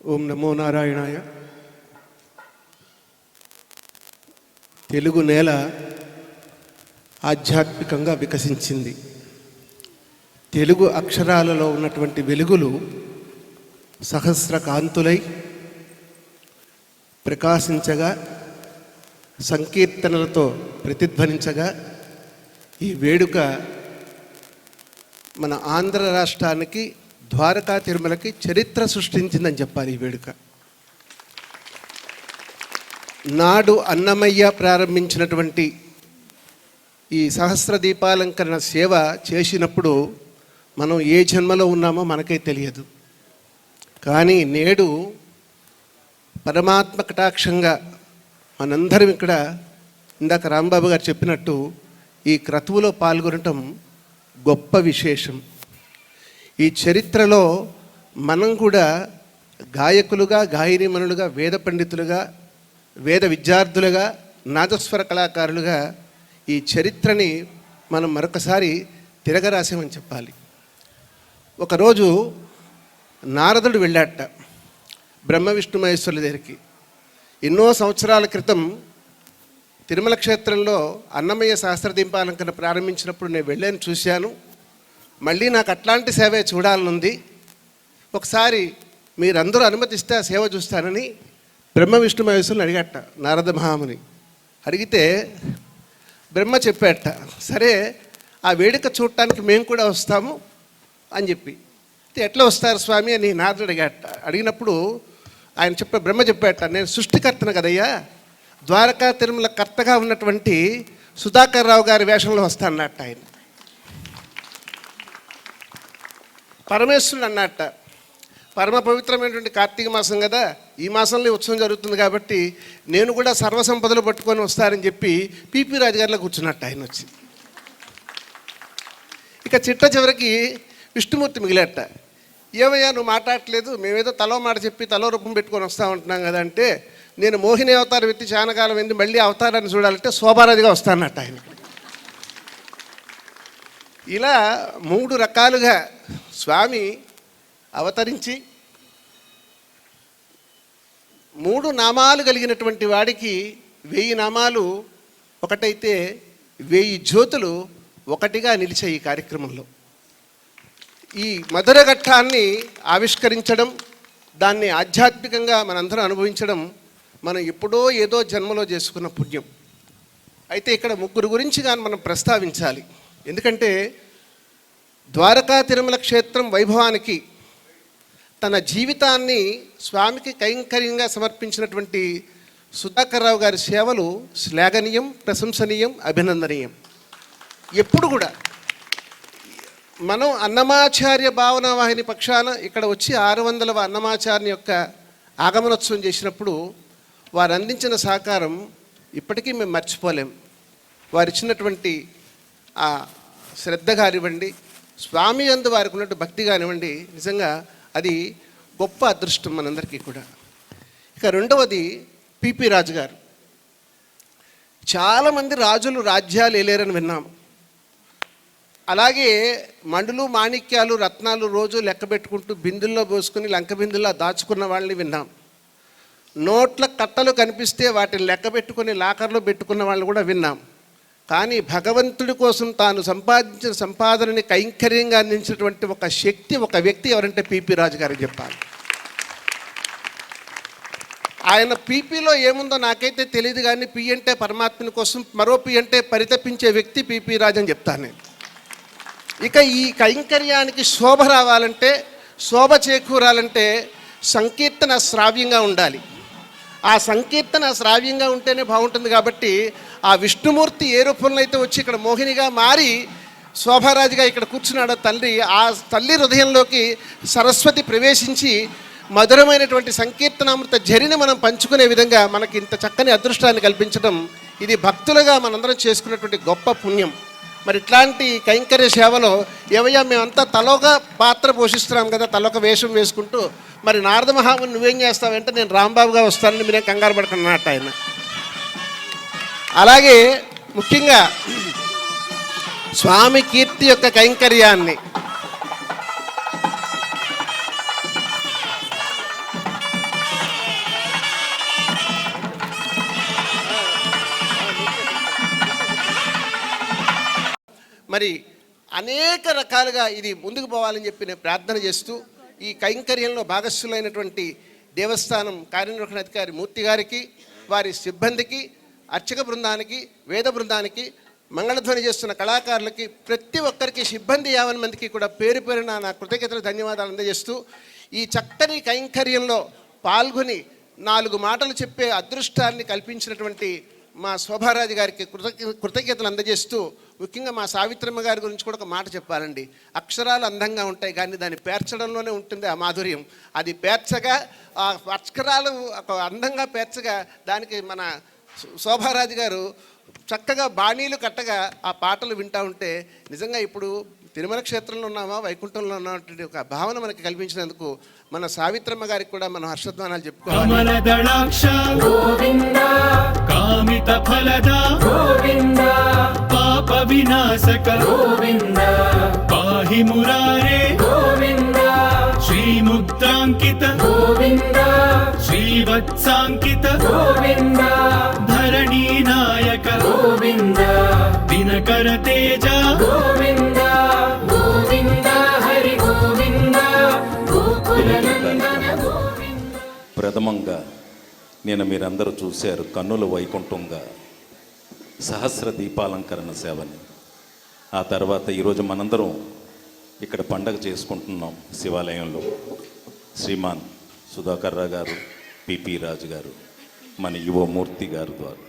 ఓం నమో నారాయణాయ. తెలుగు నేల ఆధ్యాత్మికంగా వికసించింది. తెలుగు అక్షరాలలో ఉన్నటువంటి వెలుగులు సహస్ర కాంతులై ప్రకాశించగా, సంకీర్తనలతో ప్రతిధ్వనించగా ఈ వేడుక మన ఆంధ్ర రాష్ట్రానికి ద్వారకా తిరుమలకి చరిత్ర సృష్టించిందని చెప్పాలి ఈ వేడుక. నాడు అన్నమయ్య ప్రారంభించినటువంటి ఈ సహస్ర దీపాలంకరణ సేవ చేసినప్పుడు మనం ఏ జన్మలో ఉన్నామో మనకే తెలియదు. కానీ నేడు పరమాత్మ కటాక్షంగా మనందరం ఇక్కడ ఇందాక రాంబాబు గారు చెప్పినట్టు ఈ క్రతువులో పాల్గొనటం గొప్ప విశేషం. ఈ చరిత్రలో మనం కూడా గాయకులుగా, గాయనీమణులుగా, వేద పండితులుగా, వేద విద్యార్థులుగా, నాదస్వర కళాకారులుగా ఈ చరిత్రని మనం మరొకసారి తిరగరాసామని చెప్పాలి. ఒకరోజు నారదుడు వెళ్ళాట బ్రహ్మ విష్ణు మహేశ్వరుల దగ్గరికి. ఎన్నో సంవత్సరాల క్రితం తిరుమల క్షేత్రంలో అన్నమయ్య సహస్రదీపాలంకరణ ప్రారంభించినప్పుడు నేను వెళ్ళాను, చూశాను. మళ్ళీ నాకు అట్లాంటి సేవే చూడాలనుంది. ఒకసారి మీరందరూ అనుమతిస్తే ఆ సేవ చూస్తానని బ్రహ్మ విష్ణు మహేశ్వరుని అడిగట నారద మహాముని. అడిగితే బ్రహ్మ చెప్పాట, సరే ఆ వేడుక చూడటానికి మేము కూడా వస్తాము అని చెప్పి. ఎట్లా వస్తారు స్వామి అని నారదుడు అడిగాట. అడిగినప్పుడు ఆయన బ్రహ్మ చెప్పాట, నేను సృష్టికర్తను కదయ్యా, ద్వారకా తిరుమల కర్తగా ఉన్నటువంటి సుధాకర్ రావు గారి వేషంలో వస్తానన్నట్ట. ఆయన పరమేశ్వరుడు అన్నట్ట, పరమ పవిత్రమైనటువంటి కార్తీక మాసం కదా, ఈ మాసంలో ఉత్సవం జరుగుతుంది కాబట్టి నేను కూడా సర్వసంపదలు పట్టుకొని వస్తారని చెప్పి పిపి రాజుగారిలో కూర్చున్నట్టు ఆయన వచ్చి. ఇక చిట్ట చివరికి విష్ణుమూర్తి మిగిలేట. ఏమయ్యా నువ్వు మాట్లాడట్లేదు, మేమేదో తలో మాట చెప్పి తలో రూపం పెట్టుకొని వస్తూ ఉంటున్నాం కదా అంటే, నేను మోహిని అవతారం ఎత్తి చాలా కాలం ఏంది, మళ్ళీ అవతారాన్ని చూడాలంటే శోభారాజుగా వస్తానన్నట్ట ఆయన. ఇలా 3 రకాలుగా స్వామి అవతరించి 3 నామాలు కలిగినటువంటి వాడికి 1000 నామాలు ఒకటైతే 1000 జ్యోతులు ఒకటిగా నిలిచాయి ఈ కార్యక్రమంలో. ఈ మధుర ఘట్టాన్ని ఆవిష్కరించడం, దాన్ని ఆధ్యాత్మికంగా మనందరం అనుభవించడం మనం ఎప్పుడో ఏదో జన్మలో చేసుకున్న పుణ్యం. అయితే ఇక్కడ 3 గురించి కానీ మనం ప్రస్తావించాలి. ఎందుకంటే ద్వారకా తిరుమల క్షేత్రం వైభవానికి తన జీవితాన్ని స్వామికి కైంకర్యంగా సమర్పించినటువంటి సుధాకర్ రావు గారి సేవలు శ్లాఘనీయం, ప్రశంసనీయం, అభినందనీయం. ఎప్పుడు కూడా మనం అన్నమాచార్య భావన వాహిని పక్షాన ఇక్కడ వచ్చి 600వ అన్నమాచార్య యొక్క ఆగమనోత్సవం చేసినప్పుడు వారు అందించిన సహకారం ఇప్పటికీ మేము మర్చిపోలేం. వారు ఇచ్చినటువంటి ఆ శ్రద్ధ కానివ్వండి, స్వామి యందు వారికి ఉన్నట్టు భక్తి కానివ్వండి, నిజంగా అది గొప్ప అదృష్టం మనందరికీ కూడా. ఇక రెండవది పిపి రాజు గారు. చాలామంది రాజులు రాజ్యాలు ఏలేరని విన్నాము. అలాగే మండులు, మాణిక్యాలు, రత్నాలు రోజు లెక్క పెట్టుకుంటూ బిందుల్లో పోసుకుని లంక బిందుల్లో దాచుకున్న వాళ్ళని విన్నాం. నోట్ల కట్టలు కనిపిస్తే వాటిని లెక్క పెట్టుకుని లాకర్లో పెట్టుకున్న వాళ్ళని కూడా విన్నాం. కానీ భగవంతుడి కోసం తాను సంపాదించిన సంపాదనని కైంకర్యంగా అందించినటువంటి ఒక శక్తి, ఒక వ్యక్తి ఎవరంటే పిపి రాజు గారు చెప్పాలి. ఆయన పీపీలో ఏముందో నాకైతే తెలియదు, కానీ పి అంటే పరమాత్మని కోసం, మరో పి అంటే పరితపించే వ్యక్తి పిపి రాజు అని చెప్తాను నేను. ఇక ఈ కైంకర్యానికి శోభ రావాలంటే, శోభ చేకూరాలంటే సంకీర్తన శ్రావ్యంగా ఉండాలి. ఆ సంకీర్తన శ్రావ్యంగా ఉంటేనే బాగుంటుంది. కాబట్టి ఆ విష్ణుమూర్తి ఏ రూపంలో అయితే వచ్చి ఇక్కడ మోహినిగా మారి శోభారాజుగా ఇక్కడ కూర్చున్నాడో తల్లి, ఆ తల్లి హృదయంలోకి సరస్వతి ప్రవేశించి మధురమైనటువంటి సంకీర్తనామృత జరిని మనం పంచుకునే విధంగా మనకి ఇంత చక్కని అదృష్టాన్ని కల్పించడం, ఇది భక్తులుగా మనందరం చేసుకున్నటువంటి గొప్ప పుణ్యం. మరి ఇట్లాంటి కైంకర్య సేవలో ఏవయ్యా మేమంతా తలొక పాత్ర పోషిస్తున్నాం కదా, తలొక వేషం వేసుకుంటూ, మరి నారద మహాముని నువ్వేం చేస్తావంటే నేను రాంబాబుగా వస్తానని మీరేం కంగారు పడుకున్నట్ట ఆయన. అలాగే ముఖ్యంగా స్వామి కీర్తి యొక్క కైంకర్యాన్ని మరి అనేక రకాలుగా ఇది ముందుకు పోవాలని చెప్పి నేను ప్రార్థన చేస్తూ, ఈ కైంకర్యంలో భాగస్సులైనటువంటి దేవస్థానం కార్యనిర్వహణాధికారి మూర్తి గారికి, వారి సిబ్బందికి, అర్చక బృందానికి, వేద బృందానికి మంగళధ్వని చేస్తున్న కళాకారులకి ప్రతి ఒక్కరికి సిబ్బంది 50 మందికి కూడా పేరు పేరున నా కృతజ్ఞతలు ధన్యవాదాలు అందజేస్తూ ఈ చక్కని కైంకర్యంలో పాల్గొని 4 మాటలు చెప్పే అదృష్టాన్ని కల్పించినటువంటి మా శోభారాజు గారికి కృతజ్ఞతలు అందజేస్తూ ముఖ్యంగా మా సావిత్రమ్మ గారి గురించి కూడా ఒక మాట చెప్పాలండి. అక్షరాలు అందంగా ఉంటాయి కానీ దాన్ని పేర్చడంలోనే ఉంటుంది ఆ మాధుర్యం. అది పేర్చగా ఆ అక్షరాలు ఒక అందంగా పేర్చగా దానికి మన శోభారాజు గారు చక్కగా బాణీలు కట్టగా ఆ పాటలు వింటూ ఉంటే నిజంగా ఇప్పుడు తిరుమల క్షేత్రంలో ఉన్నామా వైకుంఠంలో ఉన్నటువంటి ఒక భావన మనకి కల్పించినందుకు మన సావిత్రమ్మ గారికి కూడా మనం హర్షధ్వానాలు చెప్పుకోవాలి. కమలదళాక్ష గోవింద కామిత ఫలద గోవింద పాప వినాశక గోవింద పాహి మురారే గోవింద శ్రీముద్రాంకిత గోవింద శ్రీవత్సాంకిత గోవింద ధరణీ నాయక గోవింద దినకర తేజ గోవింద గోవింద హరి గోవింద గోకులనందన గోవింద. ప్రథమంగా నేను మీరందరూ చూశారు కన్నుల వైకుంఠంగా సహస్ర దీపాలంకరణ సేవని. ఆ తర్వాత ఈరోజు మనందరం ఇక్కడ పండగ చేసుకుంటున్నాం శివాలయంలో. శ్రీమాన్ సుధాకర్ రావు గారు, పిపి రాజు గారు, మన యువమూర్తి గారు ద్వారా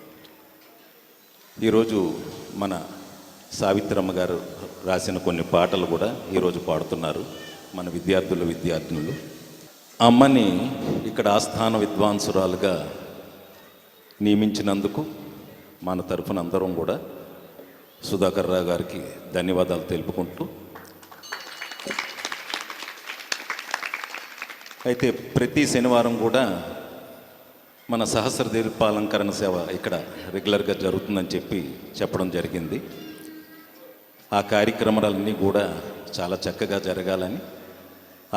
ఈరోజు మన సావిత్రమ్మ గారు రాసిన కొన్ని పాటలు కూడా ఈరోజు పాడుతున్నారు మన విద్యార్థులు. అమ్మని ఇక్కడ ఆస్థాన విద్వాంసురాలుగా నియమించినందుకు మన తరఫున అందరం కూడా సుధాకర్ రావు గారికి ధన్యవాదాలు తెలుపుకుంటూ, అయితే ప్రతి శనివారం కూడా మన సహస్ర దీపాలంకరణ సేవ ఇక్కడ రెగ్యులర్గా జరుగుతుందని చెప్పడం జరిగింది. ఆ కార్యక్రమాలన్నీ కూడా చాలా చక్కగా జరగాలని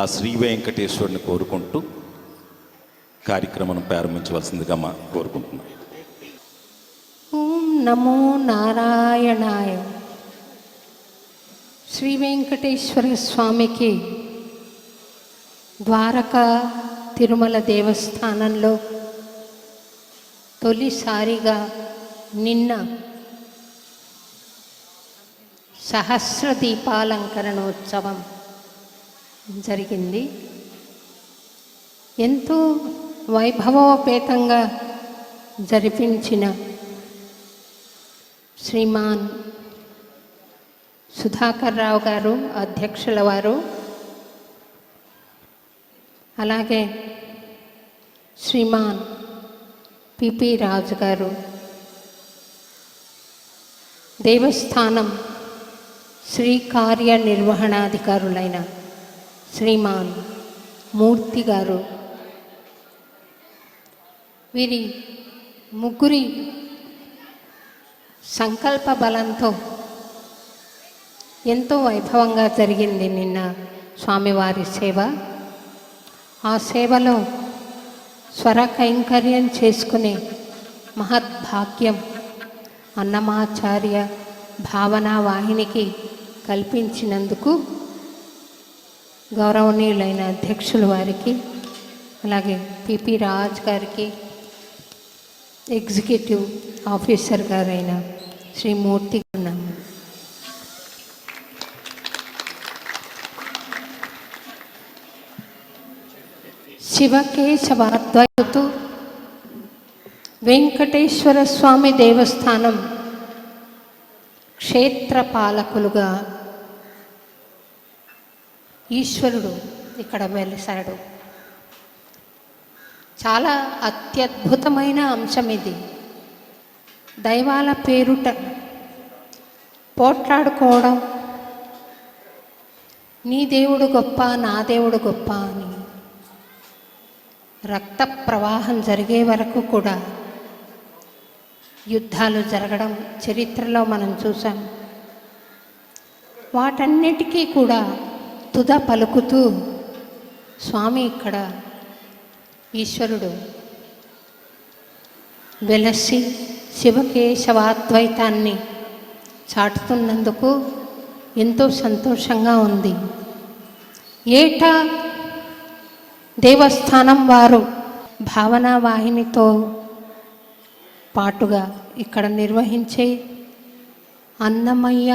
ఆ శ్రీ వెంకటేశ్వరుని కోరుకుంటూ కార్యక్రమం ప్రారంభించవలసిందిగా కోరుకుంటున్నాం. ఓం నమో నారాయణాయ. శ్రీ వెంకటేశ్వర స్వామికి ద్వారకా తిరుమల దేవస్థానంలో తొలిసారిగా నిన్న సహస్ర దీపాలంకరణోత్సవం జరిగింది. ఎంతో వైభవోపేతంగా జరిపించిన శ్రీమాన్ సుధాకర్ రావు గారు అధ్యక్షుల వారు, అలాగే శ్రీమాన్ పిపి రాజు గారు, దేవస్థానం శ్రీ కార్యనిర్వహణాధికారులైన శ్రీమాన్ మూర్తి గారు, వీరి ముగ్గురి సంకల్ప బలంతో ఎంతో వైభవంగా జరిగింది నిన్న స్వామివారి సేవ. ఆ సేవలో స్వర కైంకర్యం చేసుకునే మహద్భాగ్యం అన్నమాచార్య భావనా వాహినికి కల్పించినందుకు గౌరవనీయులైన అధ్యక్షుల వారికి, అలాగే పిపి రాజ్ గారికి, ఎగ్జిక్యూటివ్ ఆఫీసర్ గారైన శ్రీ మూర్తి ఉన్నాము. శివకేశవాద్వైతు వెంకటేశ్వర స్వామి దేవస్థానం క్షేత్రపాలకులుగా ఈశ్వరుడు ఇక్కడ వెలిశాడు. చాలా అత్యద్భుతమైన అంశం ఇది. దైవాల పేరుట పోట్లాడుకోవడం, నీ దేవుడు గొప్ప నా దేవుడు గొప్ప అని రక్త ప్రవాహం జరిగే వరకు కూడా యుద్ధాలు జరగడం చరిత్రలో మనం చూసాం. వాటన్నిటికీ కూడా తుద పలుకుతూ స్వామి ఇక్కడ ఈశ్వరుడు వెలసి శివకేశవాద్వైతాన్ని చాటుతున్నందుకు ఎంతో సంతోషంగా ఉంది. ఏటా దేవస్థానం వారు భావనా వాహినితో పాటుగా ఇక్కడ నిర్వహించే అన్నమయ్య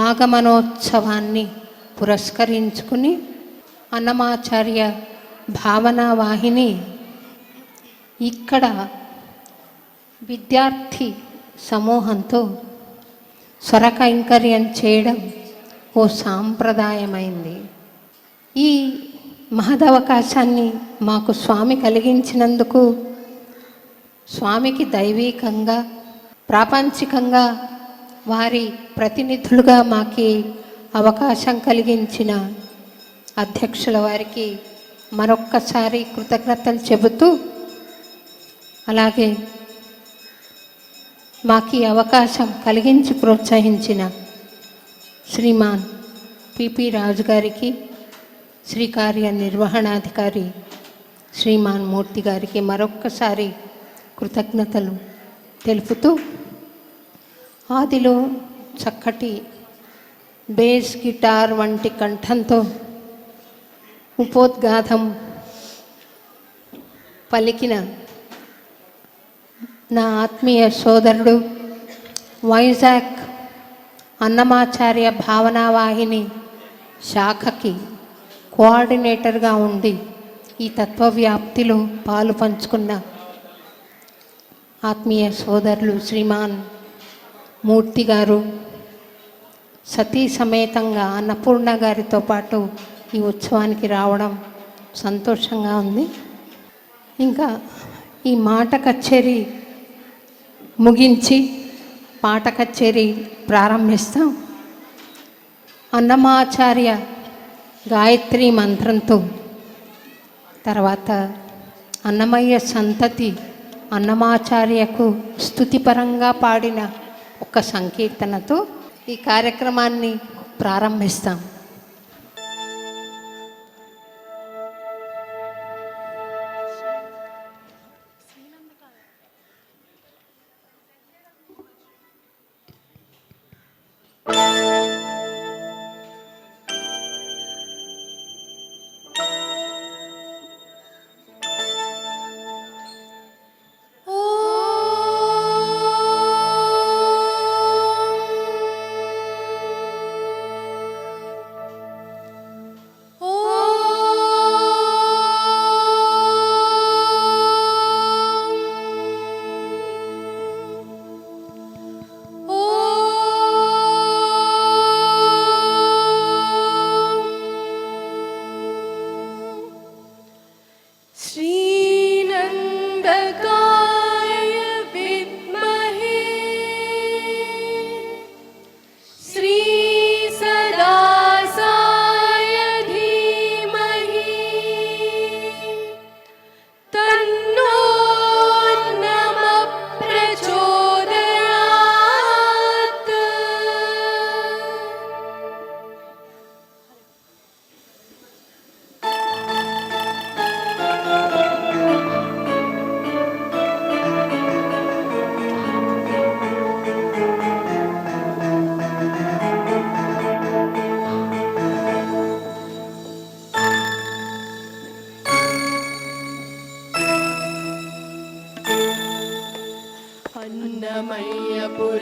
ఆగమనోత్సవాన్ని పురస్కరించుకుని అన్నమాచార్య భావనా వాహిని ఇక్కడ విద్యార్థి సమూహంతో స్వరకైంకర్యం చేయడం ఓ సాంప్రదాయమైంది. ఈ మహదవకాశాన్ని మాకు స్వామి కలిగించినందుకు స్వామికి దైవీకంగా ప్రాపంచికంగా వారి ప్రతినిధులుగా మాకు అవకాశం కలిగించిన అధ్యక్షుల వారికి మరొక్కసారి కృతజ్ఞతలు చెబుతూ, అలాగే మాకు ఈ అవకాశం కలిగించి ప్రోత్సహించిన శ్రీమాన్ పిపి రాజు గారికి, శ్రీ కార్యనిర్వహణాధికారి శ్రీమాన్ మూర్తి గారికి మరొక్కసారి కృతజ్ఞతలు తెలుపుతూ, ఆదిలో చక్కటి బేస్ గిటార్ వంటి కంఠంతో ఉపోద్ఘాతం పలికిన నా ఆత్మీయ సోదరుడు వైజాగ్ అన్నమాచార్య భావనా వాహిని శాఖకి కోఆర్డినేటర్గా ఉండి ఈ తత్వవ్యాప్తిలో పాలు పంచుకున్న ఆత్మీయ సోదరులు శ్రీమాన్ మూర్తి గారు, సతీ సమేతంగా అన్నపూర్ణ గారితో పాటు ఈ ఉత్సవానికి రావడం సంతోషంగా ఉంది. ఇంకా ఈ మాట కచేరీ ముగించి పాట కచేరీ ప్రారంభిస్తాం. అన్నమాచార్య గాయత్రి మంత్రంతో, తర్వాత అన్నమయ్య సంతతి అన్నమాచార్యకు స్తుతిపరంగా పాడిన ఒక సంకీర్తనతో ఈ కార్యక్రమాన్ని ప్రారంభిస్తాం.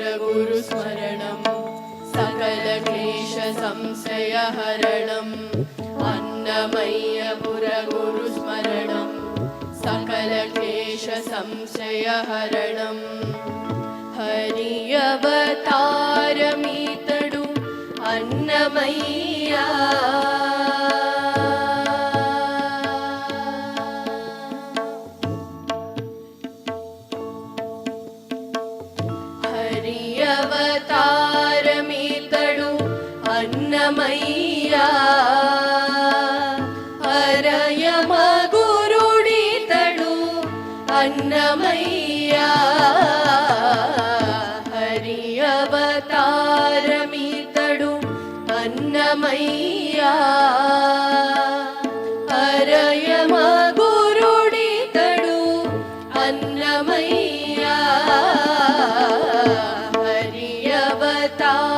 अन्नमय्यपुरगुरुस्मरणं सकलक्लेशसंशयहरणम् अन्नमय्यपुरगुरुस्मरणं सकलक्लेशसंशयहरणम् हरि अवतारमीतडु अन्नमय्या అవతారమీతడు అన్నమయ్య హరయమ గురుడితడు అన్నమయ్య హరి అవతారమీతడు అన్నమయ్య హరయమ గురుడితడు అన్నమయ్య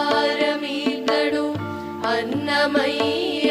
అవతారమీతడు అన్నమయ్య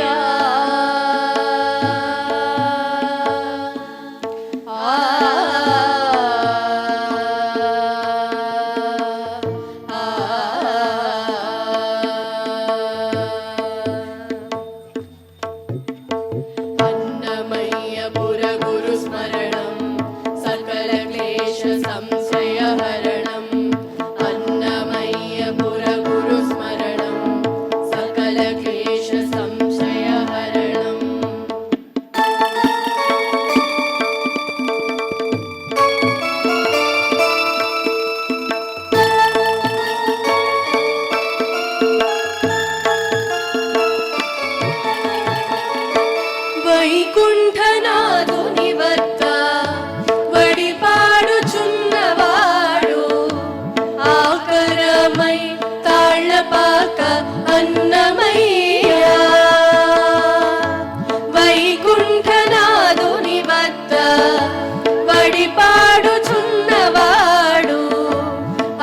పాడి పాడుచున్నవాడు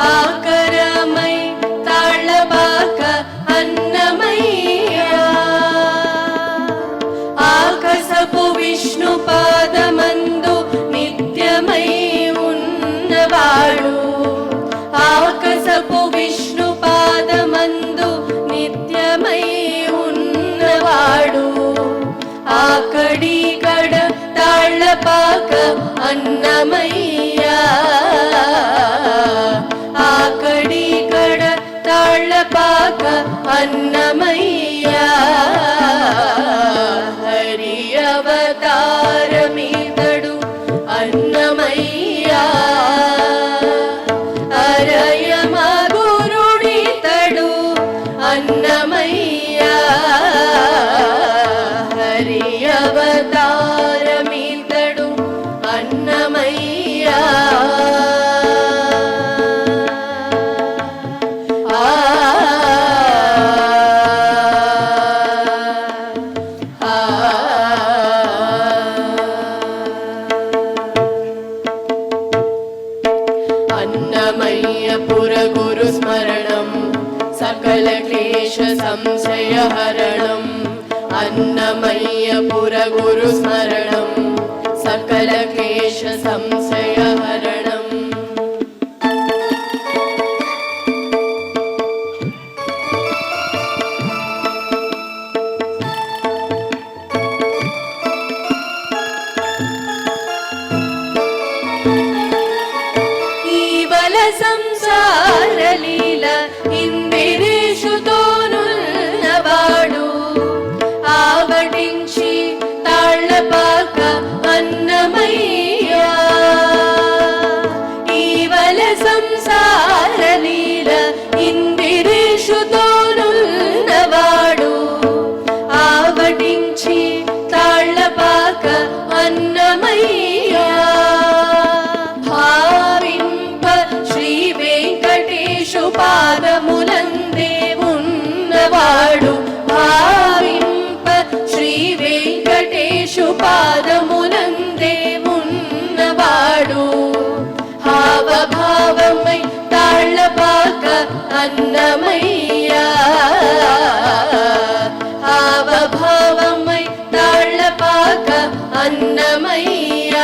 ఆకరమై తాళబాక అన్నమయ్య ఆకసపు విష్ణు పాదమందు నిత్యమై ఉన్నవాడు ఆకసపు విష్ణు పాదమందు నిత్యమై ఉన్నవాడు ఆకడి కడ తాళ్ళపాక అన్నమయ్య ఆకడి కడ తాళ్ళపాక అన్నమయ్య హరి అవతారమితడు అన్నమయ్య అరయమ గురుడితడు అన్నమయ్య హరి అవతారమితడు అన్నమయ్య అన్నమయ్య పురగురు స్మరణం సకల క్లేశ సంశయ హరణం అన్నమయ్య పురగురు స్మరణం సకల క్లేశ సంశయ హరణం ఈవల సంసార లీల ఇందిరేషుతోనున్నవాడు ఆవటించి తాళ్ళపాక అన్నమయ్య ఈవల సంసార లీల ఇందిరేషుతోనున్నవాడు ఆవటించి తాళ్ళపాక అన్నమయ్య భావింప శ్రీ వెంకటేశు పాదములందే ఉన్నవాడు భావింప శ్రీ వెంకటేశు పాదములందే ఉన్నవాడు హావభావమై తాళ్ళపాక అన్నమయ్య హావభావమై తాళ్ళపాక అన్నమయ్య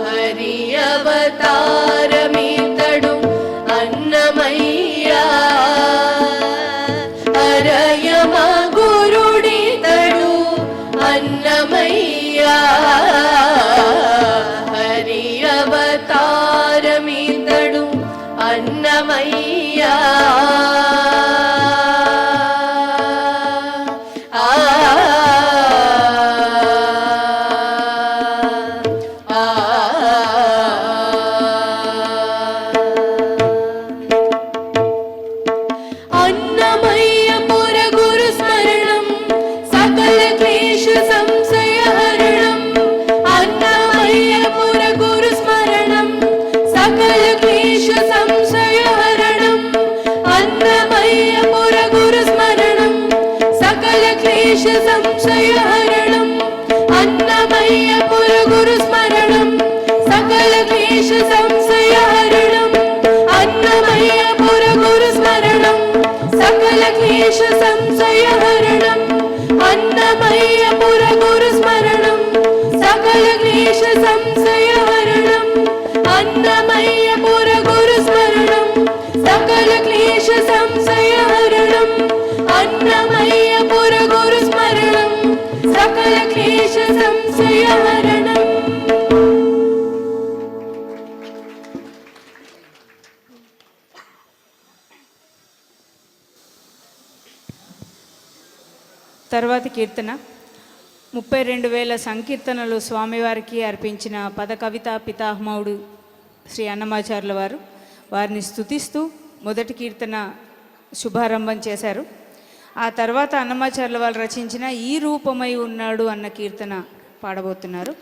హరి అవతారమితడు అన్నమయ్య అరయమ గురుడితడు అన్నమయ్య హరి అవతారమితడు అన్నమయ్య అన్నమయ్య పురగురు స్మరణం సకల క్లేశ సంశయ హరణం అన్నమయ్య పురగురు స్మరణం సకల క్లేశ సంశయ హరణం అన్నమయ్య పురగురు స్మరణం సకల క్లేశ సంశయ హరణం అన్నమయ్య పురగురు స్మరణం సకల క్లేశ సంశయ హరణం అన్నమయ్య పురగురు స్మరణం సకల క్లేశ సంశయ హరణం అన్నమయ్య పురగురు స్మరణం సకల క్లేశ సంశయ హరణం అన్నమయ్య పురగురు స్మరణం సకల క్లేశ సంశయ హరణం అన్నమయ్య పురగురు స్మరణం సకల క్లేశ సంశయ హరణం తర్వాతి కీర్తన 32,000 సంకీర్తనలు స్వామివారికి అర్పించిన పద కవిత పితామహుడు శ్రీ అన్నమాచార్యుల వారు వారిని స్తుతిస్తూ మొదటి కీర్తన శుభారంభం చేశారు. ఆ తర్వాత అన్నమాచార్యుల వారు రచించిన ఈ రూపమై ఉన్నాడు అన్న కీర్తన పాడబోతున్నారు.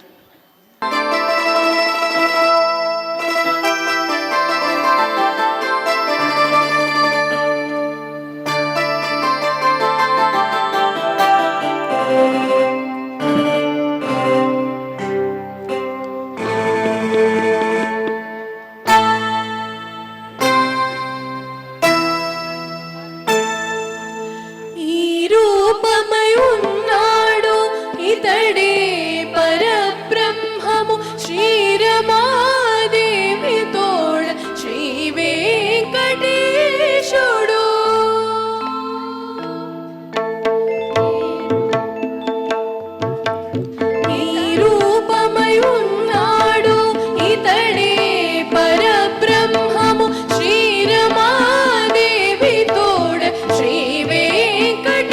శ్రీరమాదేవి తోడ శ్రీ వెంకటేశుడు ఈ రూపమై ఉన్నాడు ఇతడే పరబ్రహ్మము శ్రీరమాదేవి తోడ శ్రీ వెంకటేశుడు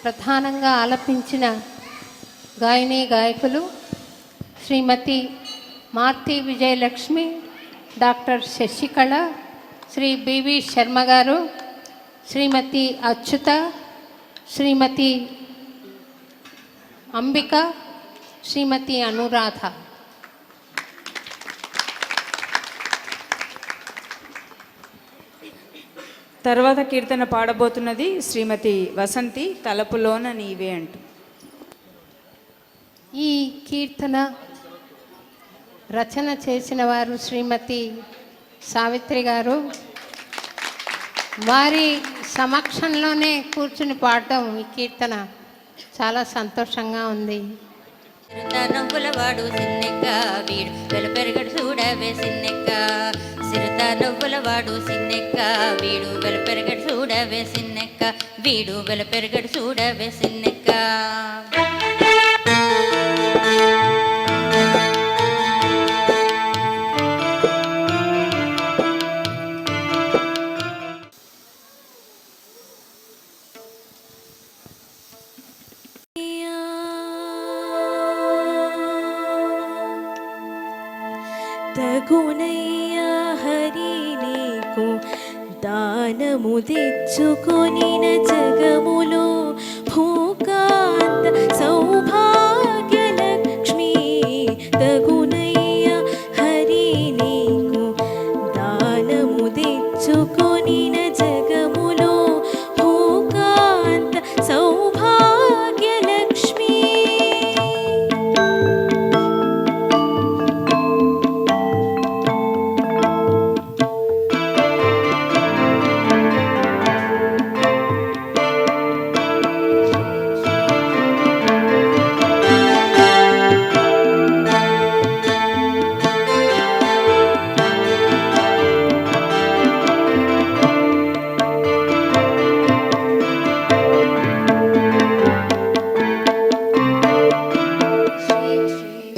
ప్రధానంగా ఆలపించిన గాయని గాయకులు శ్రీమతి మార్తి విజయలక్ష్మి, డాక్టర్ శశికళ, శ్రీ బివి శర్మ గారు, శ్రీమతి అచ్యుత, శ్రీమతి అంబిక, శ్రీమతి అనురాధ. తర్వాత కీర్తన పాడబోతున్నది శ్రీమతి వసంతి, తలపులోన నీవే అంటూ. ఈ కీర్తన రచన చేసిన వారు శ్రీమతి సావిత్రి గారు. వారి సమక్షంలోనే కూర్చుని పాడటం ఈ కీర్తన చాలా సంతోషంగా ఉంది. నవ్వులవాడు సిన్నెక్క వీడు వెలపెరగడు చూడవే సిన్నెక్క, సిరుత నవ్వులవాడు సిన్నెక్క వీడు వెలపెరగడు చూడవే సిన్నెక్క, వీడు వెలపెరగడు చూడవే సిన్నెక్క. తగునయ్యా హరి నీకు దానము తెచ్చుకొనిన జగములో భూకాంత సౌభాగ్యలక్ష్మి. తగునయ్యా హరి నీకు దానము తెచ్చుకొనిన జగములో భూకాంత సౌభాగ్యలక్ష్మి.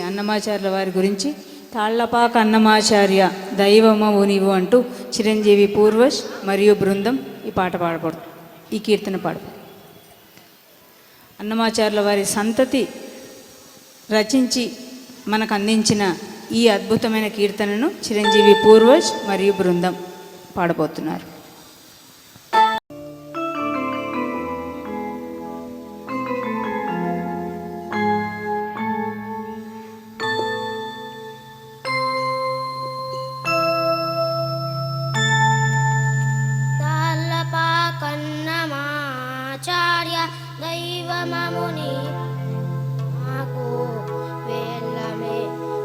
అన్నమాచార్యుల వారి గురించి తాళ్లపాక అన్నమాచార్య దైవమవు నీవు అంటూ చిరంజీవి పూర్వజ్ మరియు బృందం ఈ పాట పాడబడు, ఈ కీర్తన పాడబడు. అన్నమాచార్యుల వారి సంతతి రచించి మనకు అందించిన ఈ అద్భుతమైన కీర్తనను చిరంజీవి పూర్వజ్ మరియు బృందం పాడబోతున్నారు. తాళ్ళపాకన్నమాచార్య దైవమముని మాకు వేళ్ళమే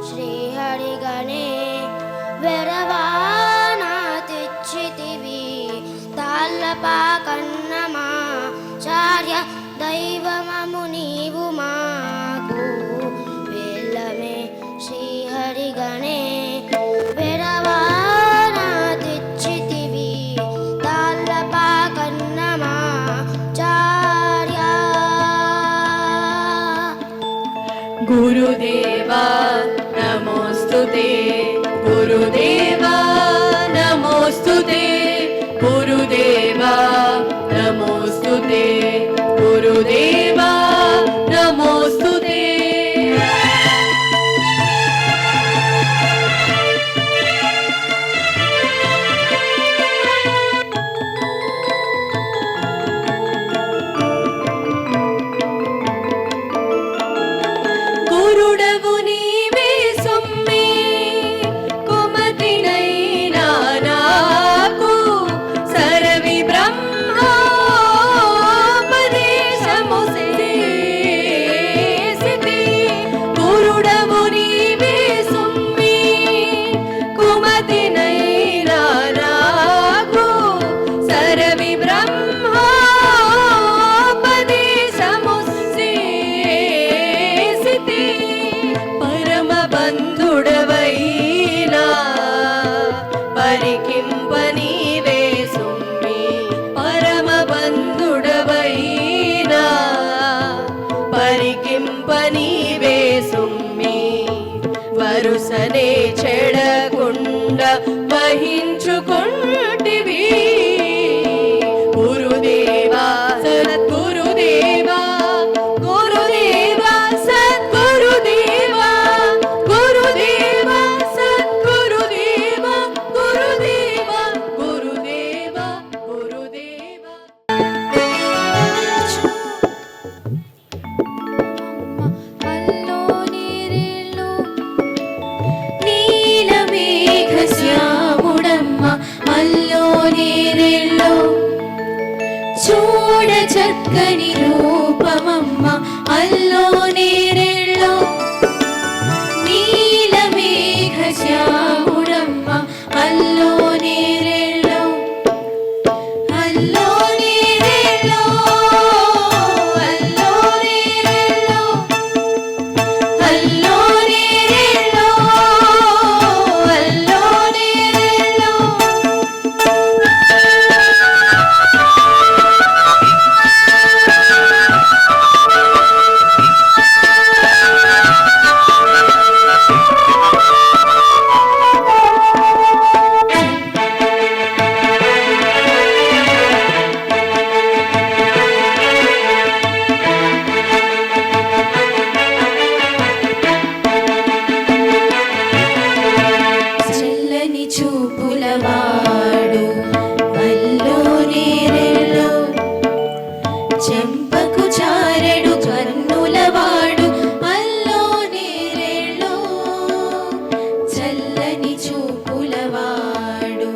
శ్రీహరిగణే వెరవానా తెచ్చితివి. తాళ్ళపాకన్నమాచార్య దైవమము నీవు మాకు వేళ్ళమే శ్రీహరిగణే వెరవానా తెచ్చితివి. తాళ్ళపాకన్నమాచార్య గురుదేవా నమోస్తుతే, గురుదేవా నమోస్తుతే, గురుదేవా నమోస్తుతే, గురుదేవా నమోస్తుతే. గురుడవు నీవే సొమ్మే కుమతినైనా నాకు సరవి బ్రహ్మోపదేశము చేసితి. గురుడవు నీవే సొమ్మే కుమతినైనా నాకు సరవి బ్రహ్మోపదేశము చేసితి. పరమ బంధుడవైనా పరికింప నీవే సుమ్మి, పరమ బంధుడవైనా పరికింప నీవే సుమ్మి. వరుసనే చెడకుండ వహించుకుంటివి. గురుదేవా సద్గురుదేవా చక్కని రూపమమ్మ అల్లో నేరెళ్ళో నీలమేఘ శ్యాముడమ్మ అల్లో నేరెళ్ళో అల్లో నేరెళ్ళో అల్లో నేరెళ్ళో అల్లో నేరెళ్ళో అల్లో నేరెళ్ళో చల్లని చూపులవాడు అల్లో నేరెళ్ళో చెంపకు చారెడు కన్నులవాడు అల్లో నేరెళ్ళో చల్లని చూపులవాడు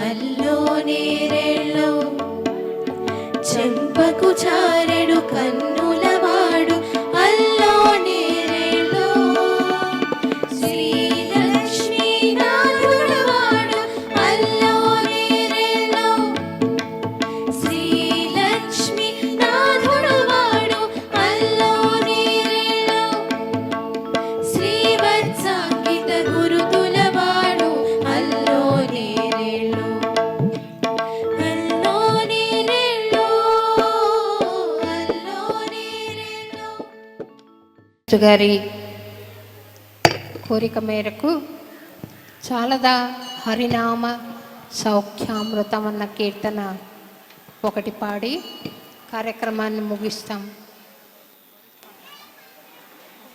అల్లో నేరెళ్ళో చెంపకు చారెడు కన్నులవాడు అల్లో నేరెళ్ళో శ్రీలక్ష్మీ నాథుడవాడు అల్లో నేరెళ్ళో శ్రీలక్ష్మీ నాథుడవాడు అల్లో నేరెళ్ళో శ్రీవత్సాంకిత గురుతులవాడు అల్లో నేరెళ్ళో అల్లో నేరెళ్ళో అల్లో నేరెళ్ళో గారి కోరిక మేరకు చాలదా హరినామ సౌఖ్యామృతం అన్న కీర్తన ఒకటి పాడి కార్యక్రమాన్ని ముగిస్తాం.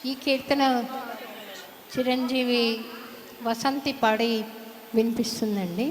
ఈ కీర్తన చిరంజీవి వసంతి పాడి వినిపిస్తుందండి.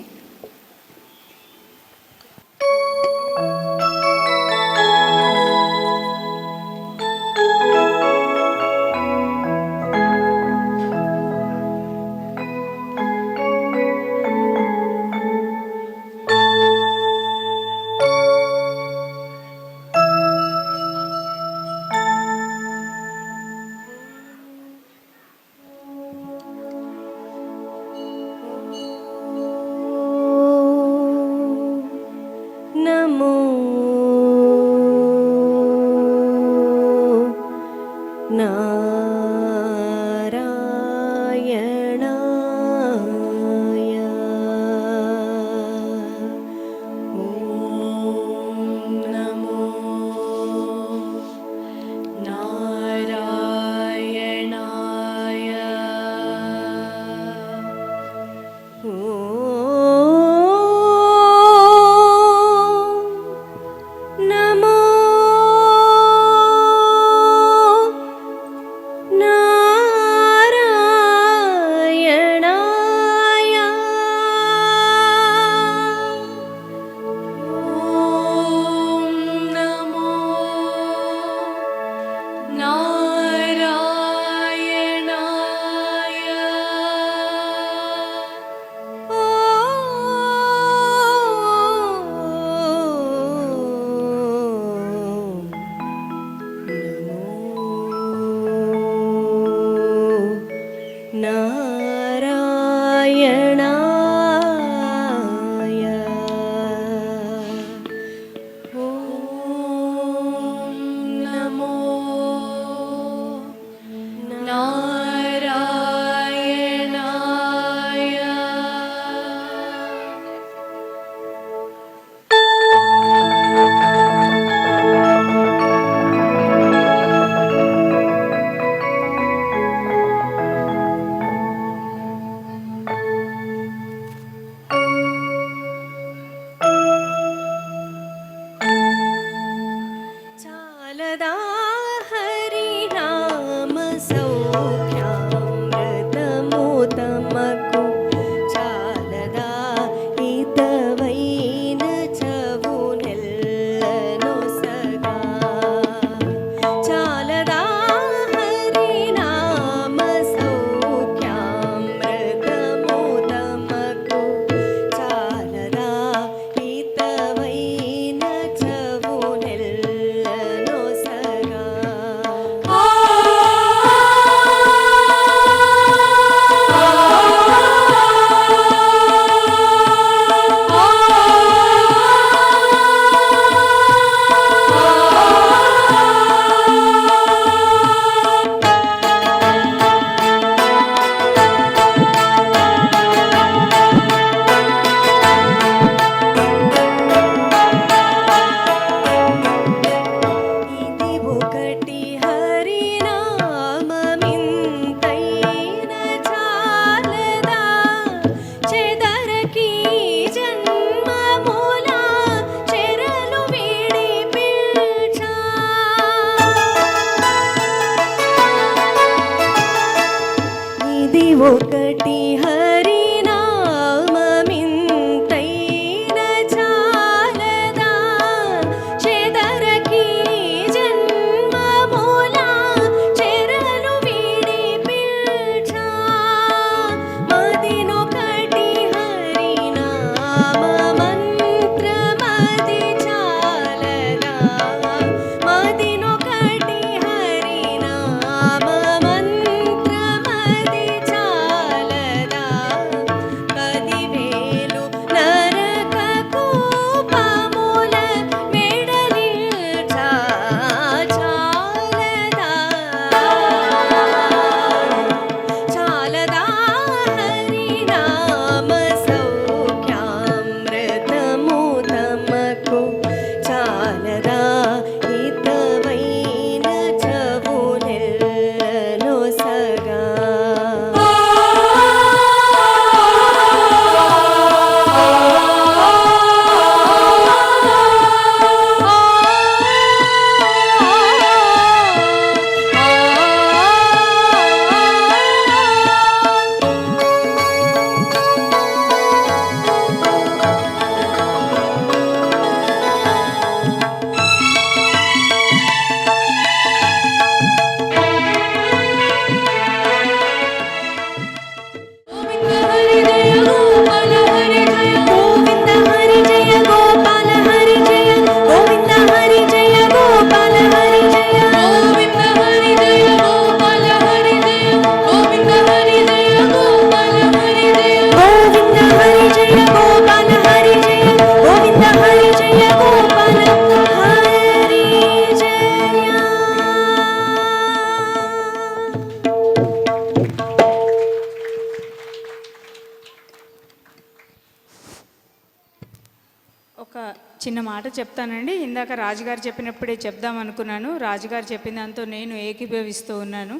ఒక చిన్న మాట చెప్తానండి. ఇందాక రాజుగారు చెప్పినప్పుడే చెప్దాం అనుకున్నాను. రాజుగారు చెప్పిన దాంతో నేను ఏకీభవిస్తూ ఉన్నాను.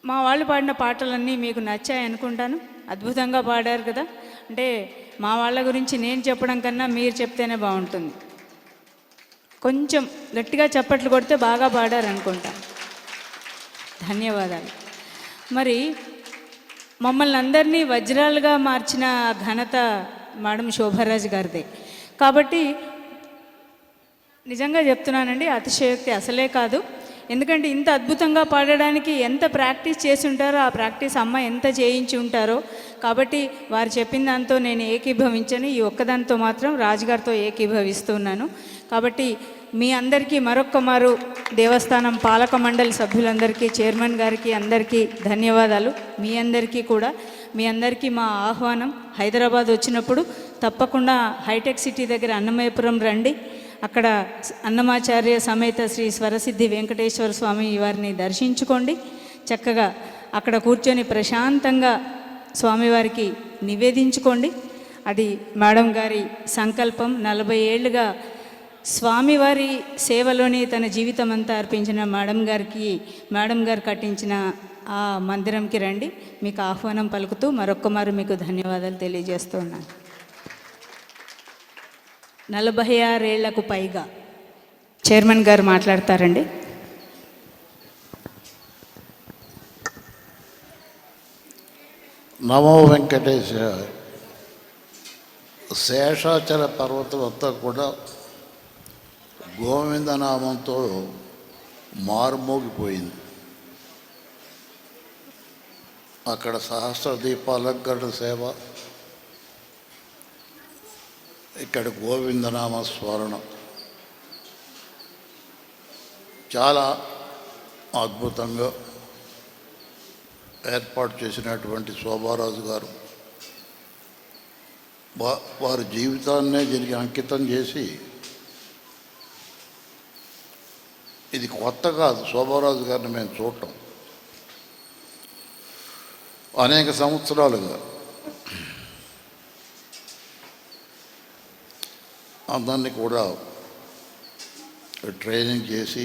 మా వాళ్ళు పాడిన పాటలన్నీ మీకు నచ్చాయి అనుకుంటాను. అద్భుతంగా పాడారు కదా. అంటే మా వాళ్ళ గురించి నేను చెప్పడం కన్నా మీరు చెప్తేనే బాగుంటుంది. కొంచెం గట్టిగా చప్పట్లు కొడితే బాగా పాడారు అనుకుంటా. ధన్యవాదాలు. మరి మమ్మల్ని అందరినీ వజ్రాలుగా మార్చిన ఘనత మేడం శోభారాజ్ గారిదే. కాబట్టి నిజంగా చెప్తున్నానండి, అతిశయోక్తి అసలే కాదు. ఎందుకంటే ఇంత అద్భుతంగా పాడడానికి ఎంత ప్రాక్టీస్ చేసి ఉంటారో, ఆ ప్రాక్టీస్ అమ్మ ఎంత చేయించి ఉంటారో. కాబట్టి వారు చెప్పిన దాంతో నేను ఏకీభవించని, ఈ ఒక్కదానితో మాత్రం రాజుగారితో ఏకీభవిస్తున్నాను. కాబట్టి మీ అందరికీ మరొక్క మారు దేవస్థానం పాలక మండలి సభ్యులందరికీ, చైర్మన్ గారికి అందరికీ ధన్యవాదాలు. మీ అందరికీ కూడా, మీ అందరికీ మా ఆహ్వానం. హైదరాబాద్ వచ్చినప్పుడు తప్పకుండా హైటెక్ సిటీ దగ్గర అన్నమయ్యపురం రండి. అక్కడ అన్నమాచార్య సమేత శ్రీ స్వరసిద్ధి వెంకటేశ్వర స్వామి వారిని దర్శించుకోండి. చక్కగా అక్కడ కూర్చొని ప్రశాంతంగా స్వామివారికి నివేదించుకోండి. అది మేడం గారి సంకల్పం. 40 ఏళ్ళుగా స్వామివారి సేవలోని తన జీవితం అంతా అర్పించిన మేడం గారు కట్టించిన ఆ మందిరంకి రండి. మీకు ఆహ్వానం పలుకుతూ మరొక్కమారు మీకు ధన్యవాదాలు తెలియజేస్తూ ఉన్నాను. 46 ఏళ్లకు పైగా చైర్మన్ గారు మాట్లాడతారండి. నమో వెంకటేశ. శేషాచల పర్వతం అంతా కూడా గోవిందనామంతో మారుమోగిపోయింది. అక్కడ సహస్ర దీపాలంకరణ సేవ, ఇక్కడ గోవిందనామ స్మరణం చాలా అద్భుతంగా ఏర్పాటు చేసినటువంటి శోభారాజు గారు వారి జీవితాన్నే దీనికి అంకితం చేసి, ఇది కొత్త కాదు శోభారాజు గారిని మేము చూడటం, అనేక సంవత్సరాలుగా అందరినీ కూడా ట్రైనింగ్ చేసి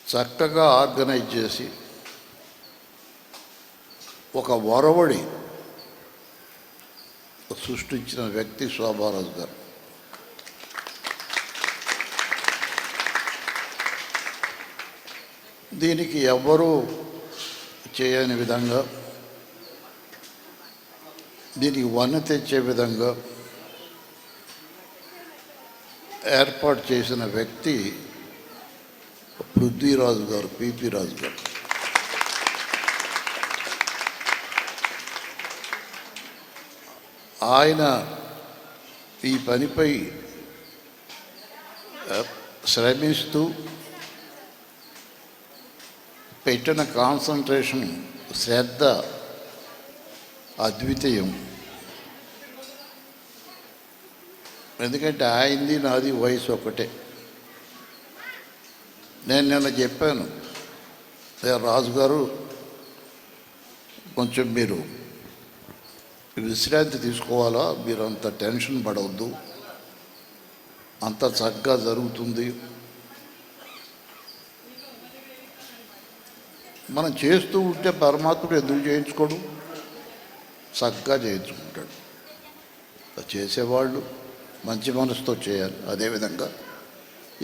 చక్కగా ఆర్గనైజ్ చేసి ఒక ఒరవడి సృష్టించిన వ్యక్తి శోభారాజు గారు. దీనికి ఎవ్వరూ చేయని విధంగా, దీనికి వన్నె తెచ్చే విధంగా ఏర్పాటు చేసిన వ్యక్తి పృథ్వీరాజు గారు, పిపి రాజు గారు. ఆయన ఈ పనిపై శ్రమిస్తూ పెట్టిన కాన్సన్ట్రేషన్, శ్రద్ధ అద్వితీయం. ఎందుకంటే ఆయనది నాది వయసు ఒకటే. నేను నిన్న చెప్పాను, రాజుగారు కొంచెం మీరు విశ్రాంతి తీసుకోవాలా, మీరు అంత టెన్షన్ పడవద్దు, అంత చక్కగా జరుగుతుంది, మనం చేస్తూ ఉంటే పరమాత్ముడు ఎందుకు చేయించుకోడు, చక్కగా చేయించుకుంటాడు. చేసేవాళ్ళు మంచి మనసుతో చేయాలి. అదేవిధంగా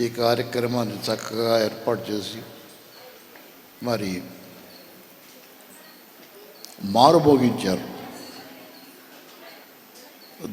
ఈ కార్యక్రమాన్ని చక్కగా ఏర్పాటు చేసి మరి మారుమోగించారు.